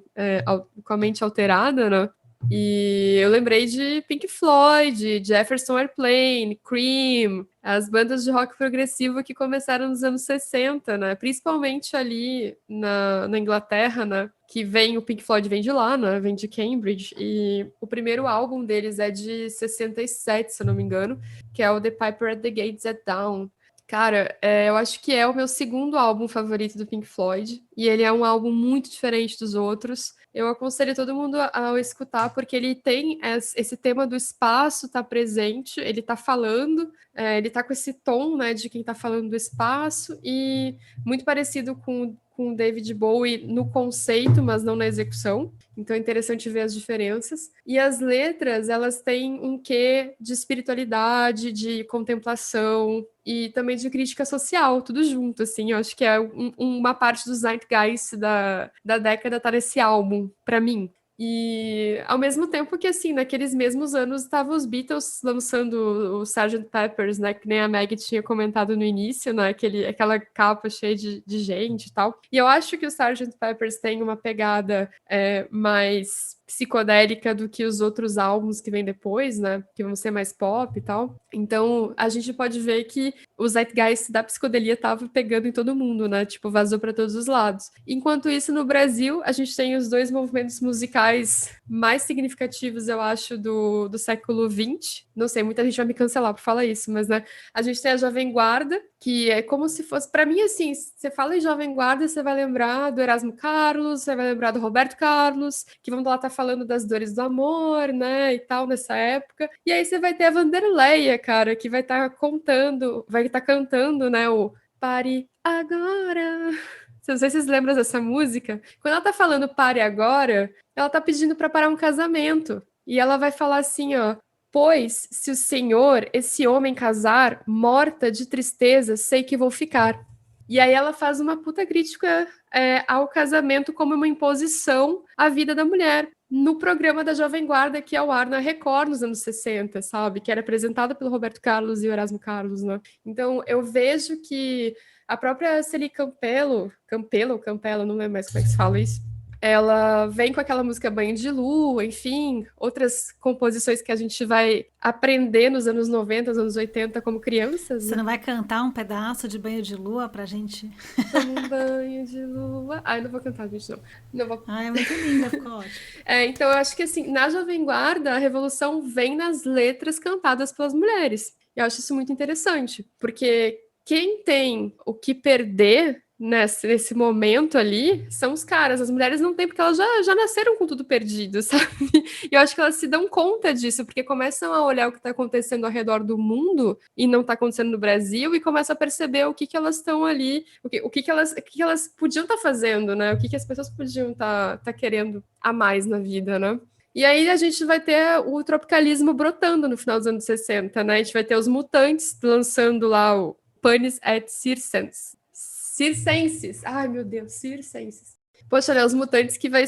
S6: com a mente alterada, né? E eu lembrei de Pink Floyd, Jefferson Airplane, Cream, as bandas de rock progressivo que começaram nos anos 60, né? Principalmente ali na Inglaterra, né? Que o Pink Floyd vem de lá, né? Vem de Cambridge. E o primeiro álbum deles é de 67, se eu não me engano, que é o The Piper at the Gates at Dawn. Cara, eu acho que é o meu segundo álbum favorito do Pink Floyd. E ele é um álbum muito diferente dos outros. Eu aconselho todo mundo a escutar, porque ele tem esse tema do espaço, tá presente, ele tá falando, ele tá com esse tom, né, de quem tá falando do espaço, e muito parecido com o David Bowie no conceito, mas não na execução. Então é interessante ver as diferenças. E as letras, elas têm um quê de espiritualidade, de contemplação e também de crítica social, tudo junto, assim. Eu acho que é uma parte do zeitgeist da década tá nesse álbum, pra mim. E ao mesmo tempo que, assim, naqueles mesmos anos estavam os Beatles lançando o Sgt. Pepper's, né, que nem a Maggie tinha comentado no início, né, aquela capa cheia de gente e tal. E eu acho que o Sgt. Pepper's tem uma pegada mais psicodélica do que os outros álbuns que vêm depois, né, que vão ser mais pop e tal. Então, a gente pode ver que o zeitgeist da psicodelia tava pegando em todo mundo, né, tipo, vazou para todos os lados. Enquanto isso, no Brasil, a gente tem os 2 movimentos musicais mais significativos, eu acho, do século XX. Não sei, muita gente vai me cancelar por falar isso, mas, né, a gente tem a Jovem Guarda, que é como se fosse, para mim, assim, você fala em Jovem Guarda, você vai lembrar do Erasmo Carlos, você vai lembrar do Roberto Carlos, que vão lá estar falando das dores do amor, né, e tal, nessa época. E aí você vai ter a Vanderleia, cara, que vai estar cantando, né, o Pare Agora. Não sei se vocês lembram dessa música. Quando ela tá falando pare agora, ela tá pedindo para parar um casamento. E ela vai falar assim, ó: pois, se o Senhor, esse homem casar, morta de tristeza, sei que vou ficar. E aí ela faz uma puta crítica ao casamento como uma imposição à vida da mulher. no programa da Jovem Guarda, que é ao ar na Record nos anos 60, sabe? Que era apresentada pelo Roberto Carlos e Erasmo Carlos, né? Então, eu vejo que a própria Celi Campelo, não lembro mais como é que se fala isso, ela vem com aquela música Banho de Lua, enfim, outras composições que a gente vai aprender nos anos 90, nos anos 80 como crianças.
S3: Você não vai cantar um pedaço de Banho de Lua pra gente?
S6: Como um banho de lua. Ai, não vou cantar, gente, não. Não vou.
S3: É muito linda, ficou ótimo.
S6: Então, eu acho que, assim, na Jovem Guarda, a revolução vem nas letras cantadas pelas mulheres. Eu acho isso muito interessante, porque quem tem o que perder nesse momento ali são os caras. As mulheres não têm, porque elas já nasceram com tudo perdido, sabe? E eu acho que elas se dão conta disso, porque começam a olhar o que está acontecendo ao redor do mundo e não está acontecendo no Brasil, e começam a perceber o que elas estão ali, o que elas podiam estar fazendo, né? O que as pessoas podiam estar querendo a mais na vida, né? E aí a gente vai ter o tropicalismo brotando no final dos anos 60, né? A gente vai ter os Mutantes lançando lá o Panis et Circenses. Ai, meu Deus, Circenses. Poxa, né, os Mutantes que vai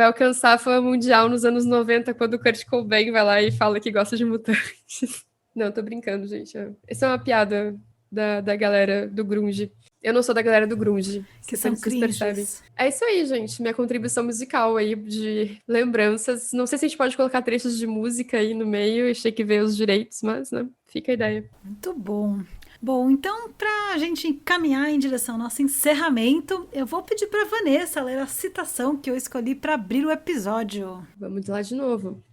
S6: alcançar a fama mundial nos anos 90, quando o Kurt Cobain vai lá e fala que gosta de mutantes. Não, tô brincando, gente. Essa é uma piada da galera do grunge. Eu não sou da galera do grunge.
S3: Que são cringes.
S6: É isso aí, gente. Minha contribuição musical aí de lembranças. Não sei se a gente pode colocar trechos de música aí no meio. Eu achei que veio os direitos, mas, né, fica a ideia.
S3: Muito bom. Bom, então, para a gente caminhar em direção ao nosso encerramento, eu vou pedir para Vanessa ler a citação que eu escolhi para abrir o episódio.
S6: Vamos lá de novo.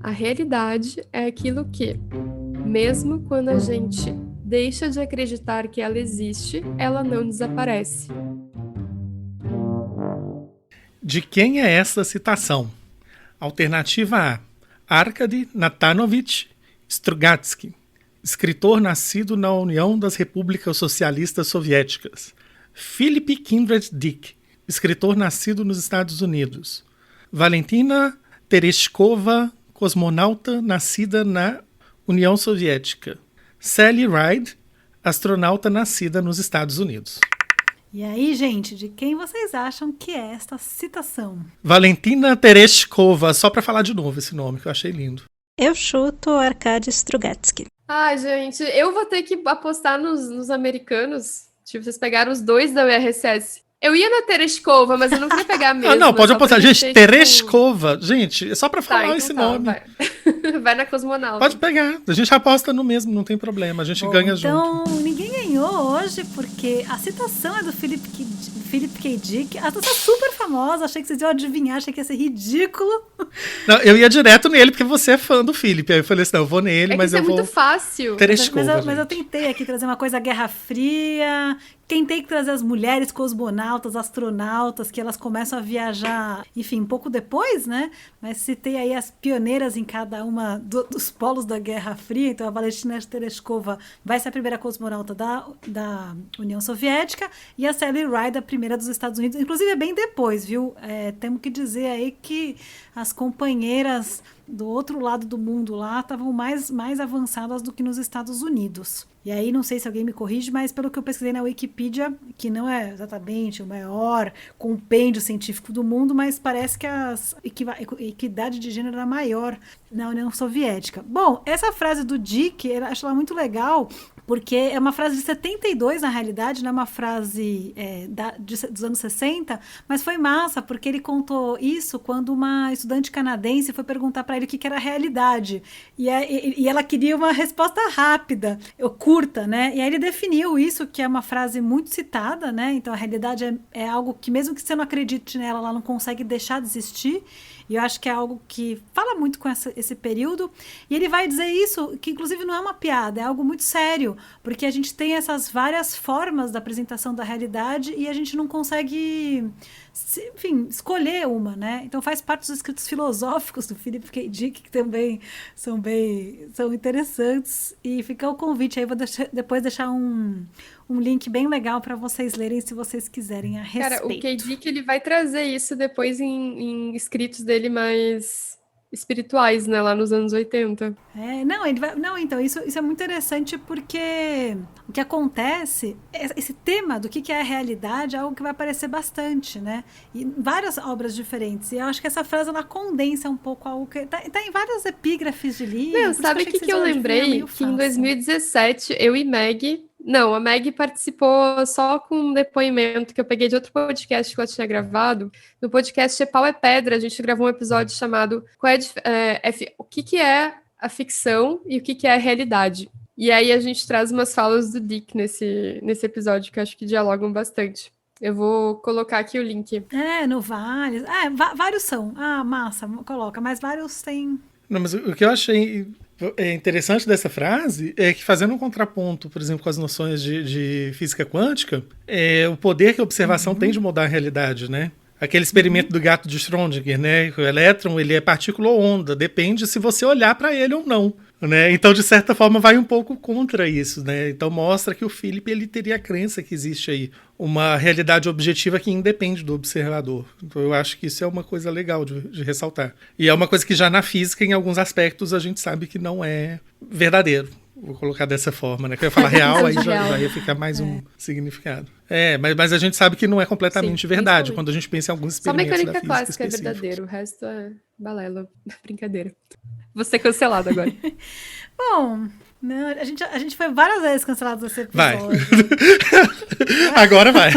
S6: A realidade é aquilo que, mesmo quando a gente deixa de acreditar que ela existe, ela não desaparece.
S5: De quem é essa citação? Alternativa A: Arkady Natanovich Strugatsky, escritor nascido na União das Repúblicas Socialistas Soviéticas. Philip Kindred Dick, escritor nascido nos Estados Unidos. Valentina Tereshkova, cosmonauta nascida na União Soviética. Sally Ride, astronauta nascida nos Estados Unidos.
S3: E aí, gente, de quem vocês acham que é esta citação?
S5: Valentina Tereshkova, só para falar de novo esse nome, que eu achei lindo.
S7: Eu chuto Arkady Strugatsky.
S6: Ai, gente, eu vou ter que apostar nos americanos. Tipo, vocês pegaram os dois da URSS. Eu ia na Tereshkova, mas eu não queria pegar mesmo.
S5: Não, pode apostar. Gente,
S6: ter,
S5: Tereshkova. Gente, é só pra falar
S6: então
S5: esse nome.
S6: Vai. Vai na cosmonauta.
S5: Pode pegar. A gente aposta no mesmo, não tem problema. A gente ganha junto.
S3: Então, ninguém ganhou hoje, porque a citação é do Philip K. Dick. A citação é super famosa. Achei que vocês iam adivinhar, achei que ia ser ridículo.
S5: Não, eu ia direto nele, porque você é fã do Philip. Aí eu falei assim, não, eu vou nele, mas eu vou...
S6: É muito fácil.
S5: Tereshkova,
S3: mas eu tentei aqui trazer uma coisa Guerra Fria. Tentei trazer as mulheres cosmonautas, astronautas, que elas começam a viajar, enfim, um pouco depois, né? Mas citei aí as pioneiras em cada uma dos polos da Guerra Fria. Então, a Valentina Tereshkova vai ser a primeira cosmonauta da União Soviética e a Sally Ride, a primeira dos Estados Unidos. Inclusive, é bem depois, viu? Temos que dizer aí que as companheiras do outro lado do mundo lá estavam mais avançadas do que nos Estados Unidos. E aí, não sei se alguém me corrige, mas pelo que eu pesquisei na Wikipedia, que não é exatamente o maior compêndio científico do mundo, mas parece que a equidade de gênero era maior na União Soviética. Bom, essa frase do Dick, eu acho ela muito legal, porque é uma frase de 72, na realidade, não é uma frase dos anos 60, mas foi massa, porque ele contou isso quando uma estudante canadense foi perguntar para ele o que era a realidade. E ela queria uma resposta rápida, curta, né? E aí ele definiu isso, que é uma frase muito citada, né? Então a realidade é algo que, mesmo que você não acredite nela, ela não consegue deixar de existir. E eu acho que é algo que fala muito com esse período. E ele vai dizer isso, que inclusive não é uma piada, é algo muito sério, porque a gente tem essas várias formas da apresentação da realidade e a gente não consegue, enfim, escolher uma, né? Então faz parte dos escritos filosóficos do Philip K. Dick, que também são interessantes. E fica o convite aí, vou depois deixar um link bem legal para vocês lerem, se vocês quiserem a respeito.
S6: Cara, o K. Dick, ele vai trazer isso depois em escritos dele mais espirituais, né, lá nos anos 80.
S3: Não, então, isso é muito interessante porque o que acontece, esse tema do que é a realidade é algo que vai aparecer bastante, né? E várias obras diferentes. E eu acho que essa frase, ela condensa um pouco algo que tá em vários epígrafes de livros.
S6: Não, sabe o que eu lembrei? Que em 2017, eu e Meg... Não, a Meg participou só com um depoimento que eu peguei de outro podcast que ela tinha gravado. No podcast Pau é Pedra, a gente gravou um episódio chamado o que é a ficção e o que é a realidade. E aí a gente traz umas falas do Dick nesse episódio que eu acho que dialogam bastante. Eu vou colocar aqui o link.
S3: No Vale. Vários são. Massa, coloca. Mas vários tem...
S5: Não, mas o que eu achei interessante dessa frase é que, fazendo um contraponto, por exemplo, com as noções de física quântica, o poder que a observação tem de mudar a realidade, né? Aquele experimento do gato de Schrödinger, né? O elétron, ele é partícula ou onda, depende se você olhar para ele ou não, né? Então, de certa forma, vai um pouco contra isso, né? Então, mostra que o Philip, ele teria a crença que existe aí uma realidade objetiva que independe do observador. Então, eu acho que isso é uma coisa legal de ressaltar. E é uma coisa que já na física, em alguns aspectos, a gente sabe que não é verdadeiro. Vou colocar dessa forma, né? Que eu ia falar real, aí já ia ficar mais um significado. Mas a gente sabe que não é completamente verdade quando a gente pensa em alguns experimentos da física.
S6: Só mecânica clássica é verdadeiro, o resto é balela, brincadeira. Vou ser cancelado agora.
S3: Bom, não, a gente foi várias vezes cancelado nesse episódio.
S5: Vai. Agora vai.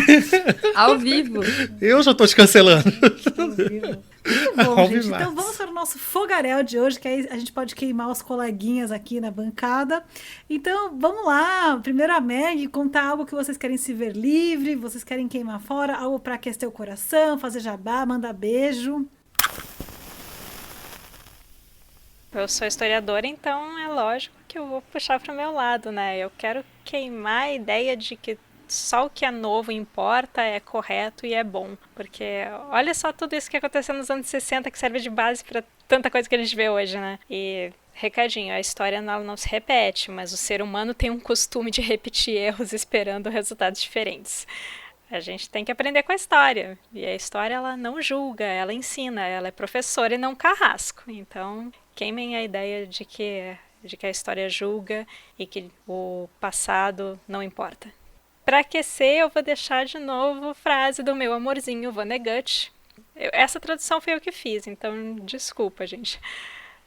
S6: Ao vivo.
S5: Eu já tô te cancelando.
S3: Ao vivo. Muito bom, gente. Então vamos para o nosso fogaréu de hoje, que aí a gente pode queimar os coleguinhas aqui na bancada. Então, vamos lá. Primeiro a Meg, contar algo que vocês querem se ver livre, vocês querem queimar fora, algo para aquecer o coração, fazer jabá, mandar beijo.
S4: Eu sou historiadora, então é lógico que eu vou puxar para o meu lado, né? Eu quero queimar a ideia de que só o que é novo importa, é correto e é bom. Porque olha só tudo isso que aconteceu nos anos 60 que serve de base para tanta coisa que a gente vê hoje, né? E recadinho, a história não se repete, mas o ser humano tem um costume de repetir erros esperando resultados diferentes. A gente tem que aprender com a história. E a história, ela não julga, ela ensina, ela é professora e não carrasco. Então, queimem a ideia de que a história julga e que o passado não importa. Para aquecer, eu vou deixar de novo a frase do meu amorzinho Vonnegut. Essa tradução foi eu que fiz, então desculpa, gente.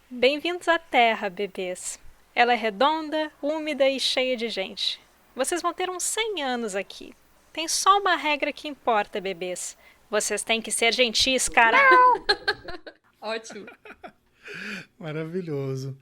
S4: Bem-vindos à Terra, bebês. Ela é redonda, úmida e cheia de gente. Vocês vão ter uns 100 anos aqui. Tem só uma regra que importa, bebês. Vocês têm que ser gentis, caralho!
S6: Ótimo.
S5: Maravilhoso.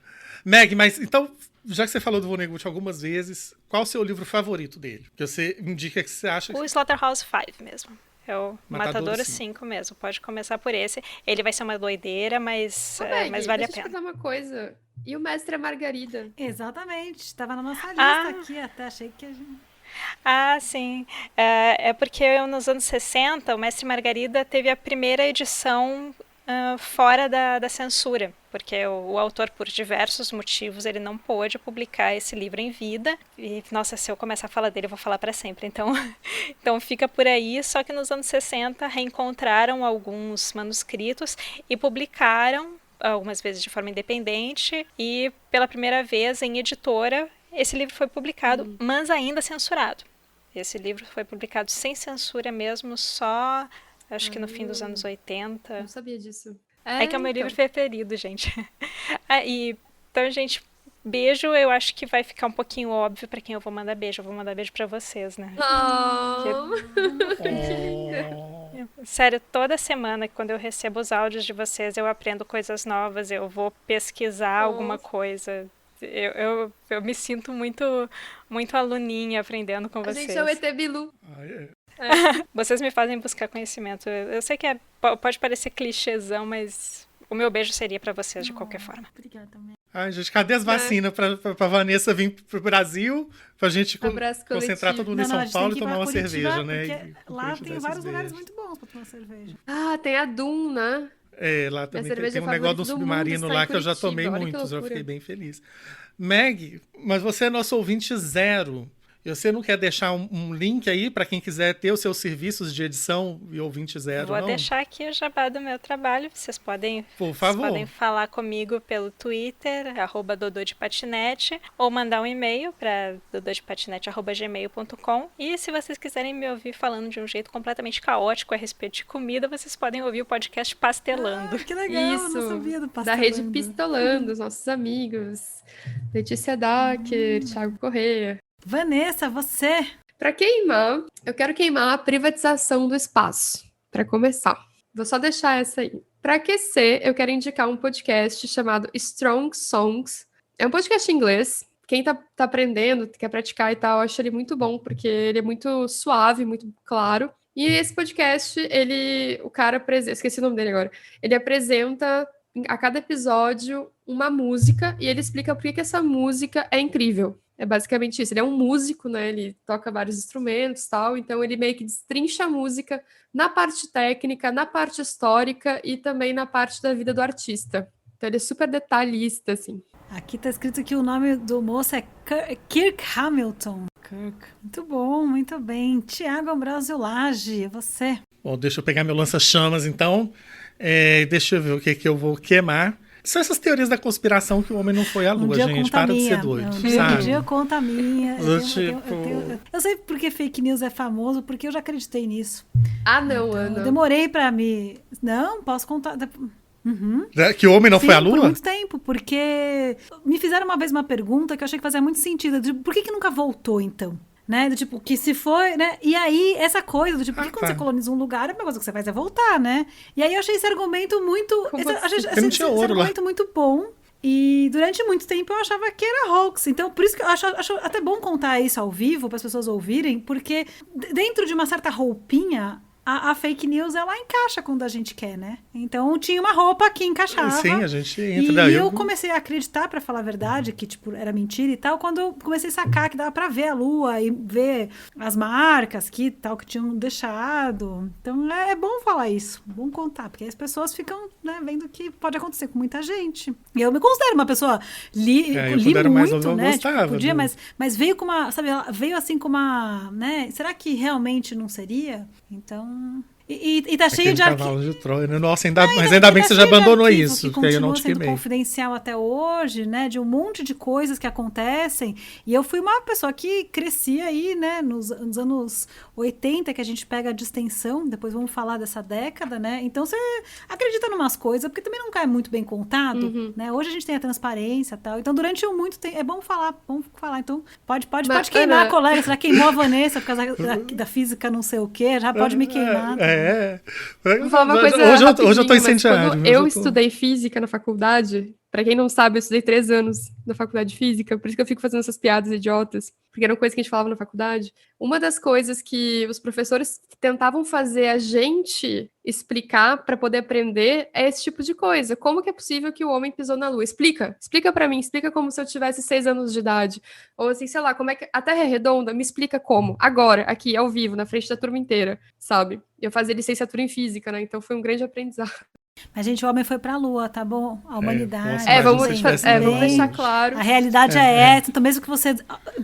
S5: Meg, mas então, já que você falou do Vonnegut algumas vezes, qual o seu livro favorito dele? Que você indica que você acha que...
S4: O Slaughterhouse-Five mesmo. É o
S5: Matadouro
S4: Matadouro 5 mesmo. Pode começar por esse. Ele vai ser uma doideira, mas vale a pena.
S6: Deixa eu te contar uma coisa. E o Mestre e a Margarida?
S3: Exatamente. Estava na nossa lista aqui até. Achei que a gente...
S4: Sim. É porque nos anos 60, o Mestre e Margarida teve a primeira edição fora da censura, porque o autor, por diversos motivos, ele não pôde publicar esse livro em vida. E, nossa, se eu começar a falar dele, eu vou falar para sempre. Então fica por aí. Só que nos anos 60 reencontraram alguns manuscritos e publicaram, algumas vezes de forma independente, e pela primeira vez em editora, esse livro foi publicado, mas ainda censurado. Esse livro foi publicado sem censura mesmo, só... Acho que no fim dos anos 80.
S6: Não sabia disso.
S4: É que é o meu livro preferido, gente. Então, gente, beijo, eu acho que vai ficar um pouquinho óbvio pra quem eu vou mandar beijo. Eu vou mandar beijo pra vocês, né?
S6: Que linda.
S4: Sério, toda semana, quando eu recebo os áudios de vocês, eu aprendo coisas novas, eu vou pesquisar alguma coisa. Eu me sinto muito, muito aluninha aprendendo com vocês.
S6: A gente é o ET Bilu.
S4: Vocês me fazem buscar conhecimento. Eu sei que pode parecer clichêzão, mas o meu beijo seria pra vocês de qualquer forma.
S3: Obrigada também.
S5: Ai, gente, cadê as vacinas pra Vanessa vir pro Brasil? Pra gente concentrar todo mundo em São Paulo e tomar uma cerveja, né?
S3: Lá tem vários lugares muito bons pra tomar cerveja.
S6: Tem a Dum, né?
S5: Lá também tem um negócio do submarino lá que eu já tomei muitos, eu fiquei bem feliz. Meg, mas você é nosso ouvinte zero. E você não quer deixar um link aí para quem quiser ter os seus serviços de edição e ouvinte zero,
S4: Vou
S5: não?
S4: deixar aqui o jabá do meu trabalho. Vocês podem,
S5: Por favor.
S4: Vocês podem falar comigo pelo Twitter, @dodô_de_patinete, ou mandar um e-mail para dodôdepatinete@gmail.com. E se vocês quiserem me ouvir falando de um jeito completamente caótico a respeito de comida, vocês podem ouvir o podcast Pastelando.
S3: Que legal,
S6: Isso,
S3: não sabia do
S6: da
S3: Pastelando.
S6: rede Pistolando, os nossos amigos. Letícia Dacker, Thiago Corrêa.
S3: Vanessa, você.
S6: Para queimar, eu quero queimar a privatização do espaço, para começar. Vou só deixar essa aí. Para aquecer, eu quero indicar um podcast chamado Strong Songs. É um podcast em inglês. Quem tá aprendendo, quer praticar e tal, eu acho ele muito bom, porque ele é muito suave, muito claro. E esse podcast, o cara apresenta, esqueci o nome dele agora, ele apresenta a cada episódio uma música e ele explica por que essa música é incrível. É basicamente isso. Ele é um músico, né? Ele toca vários instrumentos e tal, então ele meio que destrincha a música na parte técnica, na parte histórica e também na parte da vida do artista. Então ele é super detalhista, assim.
S3: Aqui tá escrito que o nome do moço é Kirk Hamilton. Kirk. Muito bom, muito bem. Thiago Ambrosio Lage, você.
S5: Bom, deixa eu pegar meu lança-chamas, então. Deixa eu ver o que eu vou queimar. São essas teorias da conspiração que o homem não foi à lua, gente. Para de ser doido, sabe?
S3: Um dia eu conto a minha.
S5: Tipo...
S3: Eu sei porque fake news é famoso, porque eu já acreditei nisso.
S6: Ah, não,
S3: então,
S6: Ana.
S3: Eu demorei pra me... Não, posso contar... Uhum.
S5: Que o homem não
S3: Sim,
S5: foi à lua?
S3: Por muito tempo, porque me fizeram uma vez uma pergunta que eu achei que fazia muito sentido. Tipo, por que nunca voltou, então? Né? Do tipo, que se foi, né? E aí, essa coisa do tipo, porque quando você coloniza um lugar, a primeira coisa que você faz é voltar, né? E aí eu achei esse argumento muito... Esse argumento muito bom. E durante muito tempo eu achava que era hoax. Então, por isso que eu acho até bom contar isso ao vivo, para as pessoas ouvirem, porque dentro de uma certa roupinha... A fake news, ela encaixa quando a gente quer, né? Então, tinha uma roupa que encaixava.
S5: Sim, a gente entra.
S3: E eu comecei a acreditar, pra falar a verdade, que, tipo, era mentira e tal, quando eu comecei a sacar que dava pra ver a lua e ver as marcas que tal, que tinham deixado. Então, é bom falar isso, bom contar, porque as pessoas ficam, né, vendo que pode acontecer com muita gente. E eu me considero uma pessoa, li muito, né? Tipo, podia, mas veio com uma, sabe, veio assim com uma, né? Será que realmente não seria? Então... E tá cheio de
S5: cavalo de Troia, né? Nossa, mas ainda bem que você já abandonou isso, porque aí eu não te queimei.
S3: Confidencial até hoje, né? De um monte de coisas que acontecem. E eu fui uma pessoa que crescia aí, né? Nos anos 80, que a gente pega a distensão, depois vamos falar dessa década, né? Então você acredita em umas coisas, porque também não cai muito bem contado, né? Hoje a gente tem a transparência e tal. Então, durante muito tempo, é bom falar. Então, pode queimar Ana... a colega. Você já queimou a Vanessa por causa da física não sei o quê, já pode me queimar.
S6: Vou falar uma coisa
S5: hoje eu tô incendiado.
S6: Quando eu estudei física na faculdade, pra quem não sabe, eu estudei 3 anos na faculdade de física, por isso que eu fico fazendo essas piadas idiotas, porque eram coisas que a gente falava na faculdade. Uma das coisas que os professores tentavam fazer a gente explicar para poder aprender é esse tipo de coisa. Como que é possível que o homem pisou na lua? Explica pra mim, explica como se eu tivesse 6 anos de idade. Ou assim, sei lá, como é que a Terra é redonda? Me explica como. Agora, aqui, ao vivo, na frente da turma inteira, sabe? Eu fazia licenciatura em física, né? Então foi um grande aprendizado.
S3: Mas, gente, o homem foi pra Lua, tá bom? A humanidade.
S6: Vamos deixar claro.
S3: A realidade é essa. Então, mesmo que você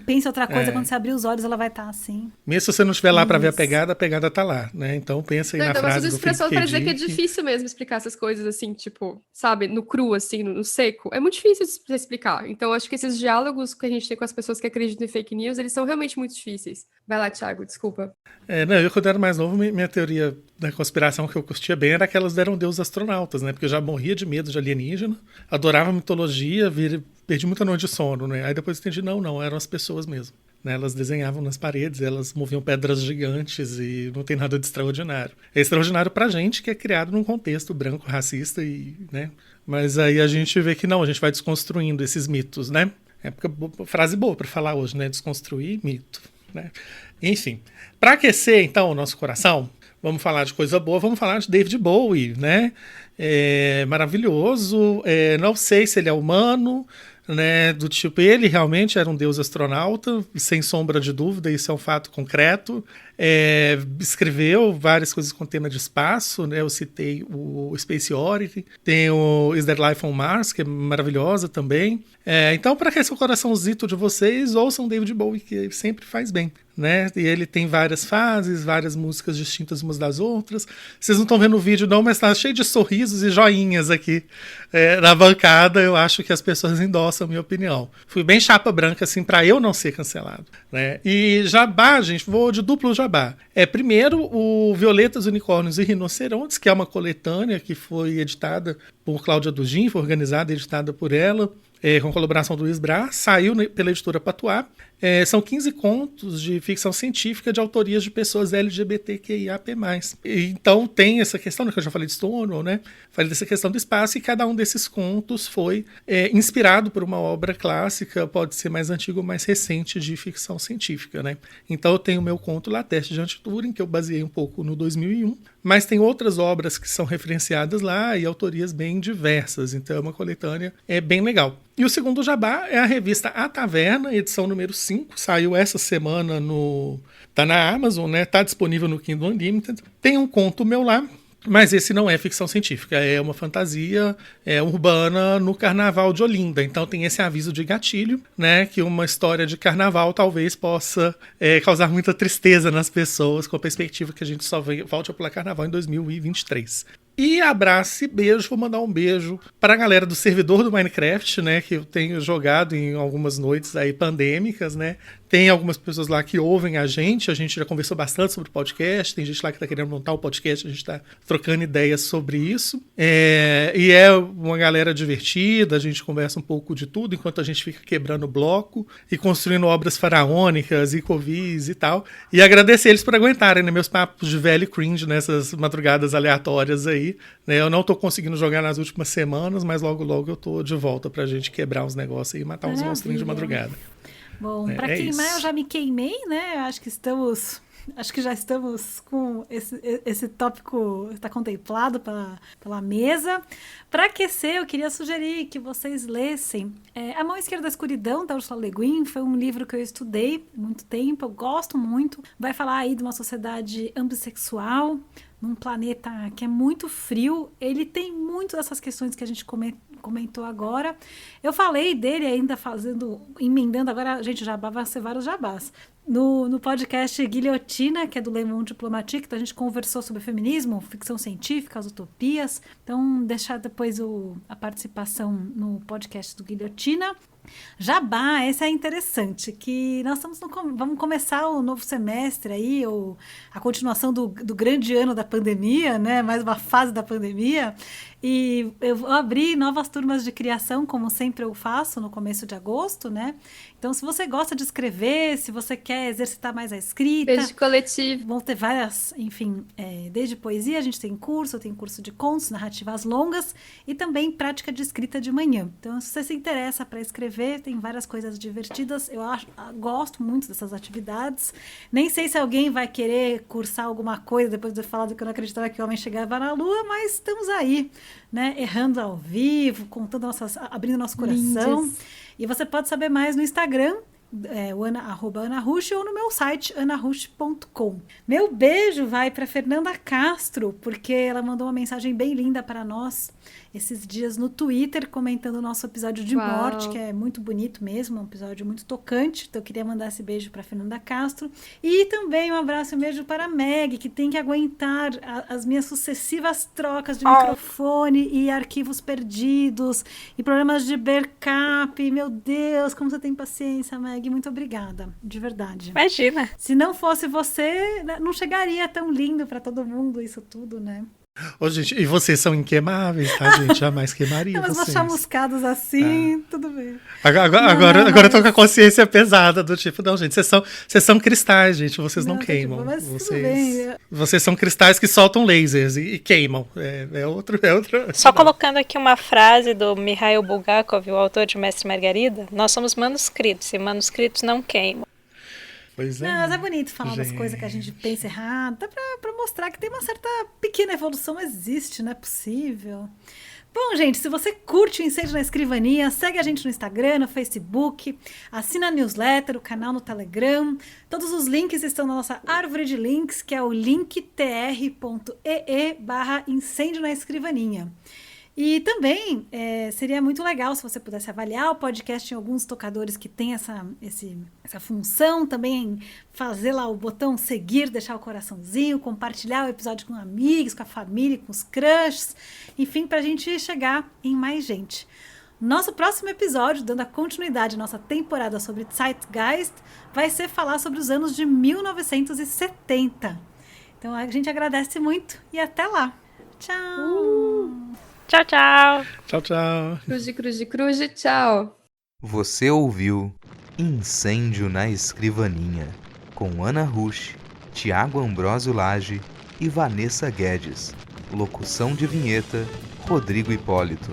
S3: pense outra coisa, quando você abrir os olhos, ela vai estar assim.
S5: Mesmo se você não estiver lá pra ver a pegada tá lá, né? Então, pensa aí na frase do Philip K. Dick. Mas expressão
S6: pra dizer que é difícil mesmo explicar essas coisas, assim, tipo, sabe? No cru, assim, no seco. É muito difícil de explicar. Então, acho que esses diálogos que a gente tem com as pessoas que acreditam em fake news, eles são realmente muito difíceis. Vai lá, Thiago, desculpa.
S5: Eu, quando era mais novo, minha teoria da conspiração que eu curtia bem era que elas eram deuses astronautas, né? Porque eu já morria de medo de alienígena, adorava mitologia, perdi muita noite de sono, né? Aí depois entendi, não, eram as pessoas mesmo. Né? Elas desenhavam nas paredes, elas moviam pedras gigantes e não tem nada de extraordinário. É extraordinário pra gente que é criado num contexto branco, racista, né? Mas aí a gente vê que não, a gente vai desconstruindo esses mitos, né? Frase boa pra falar hoje, né? Desconstruir mito, né? Enfim, para aquecer então o nosso coração, vamos falar de coisa boa, vamos falar de David Bowie, né? Maravilhoso, não sei se ele é humano, né, do tipo, ele realmente era um deus astronauta, sem sombra de dúvida, isso é um fato concreto. Escreveu várias coisas com tema de espaço, né? Eu citei o Space Oddity, tem o Is There Life on Mars, que é maravilhosa também. Então, para aquecer o coraçãozito de vocês, ouçam David Bowie, que sempre faz bem, né? E ele tem várias fases, várias músicas distintas umas das outras. Vocês não estão vendo o vídeo não, mas tá cheio de sorrisos e joinhas aqui na bancada. Eu acho que as pessoas endossam a minha opinião. Fui bem chapa branca, assim, para eu não ser cancelado, né? E jabá, gente, vou de duplo jabá. Primeiro, o Violetas, Unicórnios e Rinocerontes, que é uma coletânea que foi editada por Cláudia Dugin, foi organizada e editada por ela, com colaboração do Luiz Braz, saiu pela editora Patuá. São 15 contos de ficção científica de autorias de pessoas LGBTQIAP+. Então tem essa questão, que eu já falei de Stonewall, né? Falei dessa questão do espaço, e cada um desses contos foi inspirado por uma obra clássica, pode ser mais antiga ou mais recente, de ficção científica, né? Então eu tenho o meu conto lá, Teste de Anti-Turing, que eu baseei um pouco no 2001, mas tem outras obras que são referenciadas lá e autorias bem diversas, então é uma coletânea bem legal. E o segundo jabá é a revista A Taverna, edição número 5, saiu essa semana tá na Amazon, né? Tá disponível no Kindle Unlimited. Tem um conto meu lá, mas esse não é ficção científica, é uma fantasia urbana no Carnaval de Olinda. Então tem esse aviso de gatilho, né? Que uma história de carnaval talvez possa causar muita tristeza nas pessoas, com a perspectiva que a gente só volte a pular carnaval em 2023. E abraço e beijo, vou mandar um beijo para a galera do servidor do Minecraft, né, que eu tenho jogado em algumas noites aí pandêmicas, né. Tem algumas pessoas lá que ouvem a gente já conversou bastante sobre o podcast, tem gente lá que está querendo montar o podcast, a gente está trocando ideias sobre isso. E é uma galera divertida, a gente conversa um pouco de tudo, enquanto a gente fica quebrando bloco e construindo obras faraônicas e covis e tal. E agradecer eles por aguentarem, né, meus papos de velho cringe nessas madrugadas aleatórias aí. Né? Eu não tô conseguindo jogar nas últimas semanas, mas logo logo eu tô de volta pra gente quebrar uns negócios aí e matar uns monstrinhos de madrugada.
S3: Bom, pra queimar
S5: isso.
S3: eu já me queimei, né? Acho que já estamos com esse tópico está contemplado pela mesa. Para aquecer, eu queria sugerir que vocês lessem A Mão Esquerda da Escuridão, da Ursula Le Guin. Foi um livro que eu estudei há muito tempo, eu gosto muito. Vai falar aí de uma sociedade ambissexual, num planeta que é muito frio. Ele tem muito dessas questões que a gente comentou agora. Eu falei dele ainda emendando agora, gente, jabá vai ser vários jabás. No podcast Guilhotina, que é do Le Monde Diplomatique, então a gente conversou sobre feminismo, ficção científica, as utopias. Então, deixar depois a participação no podcast do Guilhotina. Jabá, esse é interessante, que nós vamos começar o novo semestre aí, a continuação do grande ano da pandemia, né? Mais uma fase da pandemia. E eu vou abrir novas turmas de criação, como sempre eu faço no começo de agosto, né? Então, se você gosta de escrever, se você quer exercitar mais a escrita...
S6: Beijo coletivo.
S3: Vão ter várias, enfim, desde poesia, a gente tem curso, eu tenho curso de contos, narrativas longas e também prática de escrita de manhã. Então, se você se interessa para escrever, tem várias coisas divertidas. Eu gosto muito dessas atividades. Nem sei se alguém vai querer cursar alguma coisa depois de eu falar que eu não acreditava que o homem chegava na Lua, mas estamos aí, né, errando ao vivo, abrindo nosso coração.
S6: Lindes.
S3: E você pode saber mais no Instagram, @AnaRush, ou no meu site, anarush.com. Meu beijo vai para Fernanda Castro, porque ela mandou uma mensagem bem linda para nós esses dias no Twitter, comentando o nosso episódio de morte, que é muito bonito mesmo, um episódio muito tocante. Então eu queria mandar esse beijo para Fernanda Castro. E também um abraço e um beijo para a Meg, que tem que aguentar as minhas sucessivas trocas de microfone e arquivos perdidos e problemas de backup. Meu Deus, como você tem paciência, Meg. Muito obrigada, de verdade.
S4: Imagina.
S3: Se não fosse você, não chegaria tão lindo para todo mundo isso tudo, né?
S5: Ô, gente, e vocês são inqueimáveis, tá, gente? Jamais queimaria
S3: Mas
S5: vocês.
S3: chamuscados assim, tudo bem.
S5: Agora eu tô com a consciência pesada do tipo, não, gente, vocês são cristais, gente, vocês não queimam.
S3: Mas tudo bem.
S5: Vocês são cristais que soltam lasers e queimam. É outro.
S4: Só colocando aqui uma frase do Mikhail Bulgakov, o autor de Mestre Margarida: nós somos manuscritos e manuscritos não queimam.
S5: Pois é.
S3: Não, mas é bonito falar das coisas que a gente pensa errado, dá pra mostrar que tem uma certa pequena evolução, existe, não é possível. Bom, gente, se você curte o Incêndio na Escrivaninha, segue a gente no Instagram, no Facebook, assina a newsletter, o canal no Telegram. Todos os links estão na nossa árvore de links, que é o linktr.ee/Incêndio na Escrivaninha. E também seria muito legal se você pudesse avaliar o podcast em alguns tocadores que tem essa função, também fazer lá o botão seguir, deixar o coraçãozinho, compartilhar o episódio com amigos, com a família, com os crushes, enfim, para a gente chegar em mais gente. Nosso próximo episódio, dando a continuidade à nossa temporada sobre Zeitgeist, vai ser falar sobre os anos de 1970. Então a gente agradece muito e até lá. Tchau!
S4: Tchau, tchau.
S5: Tchau, tchau.
S6: Cruz, tchau.
S1: Você ouviu Incêndio na Escrivaninha, com Ana Rusch, Tiago Ambrósio Lage e Vanessa Guedes. Locução de vinheta, Rodrigo Hipólito.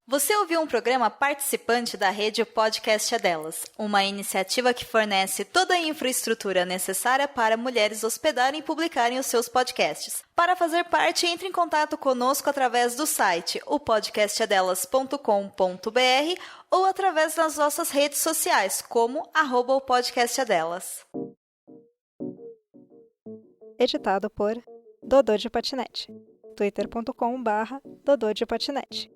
S8: Você ouviu um programa participante da rede Podcast é Delas, uma iniciativa que fornece toda a infraestrutura necessária para mulheres hospedarem e publicarem os seus podcasts. Para fazer parte, entre em contato conosco através do site opodcastadelas.com.br ou através das nossas redes sociais, como @opodcastadelas.
S7: Editado por Dodô de Patinete. twitter.com/Dodô de Patinete.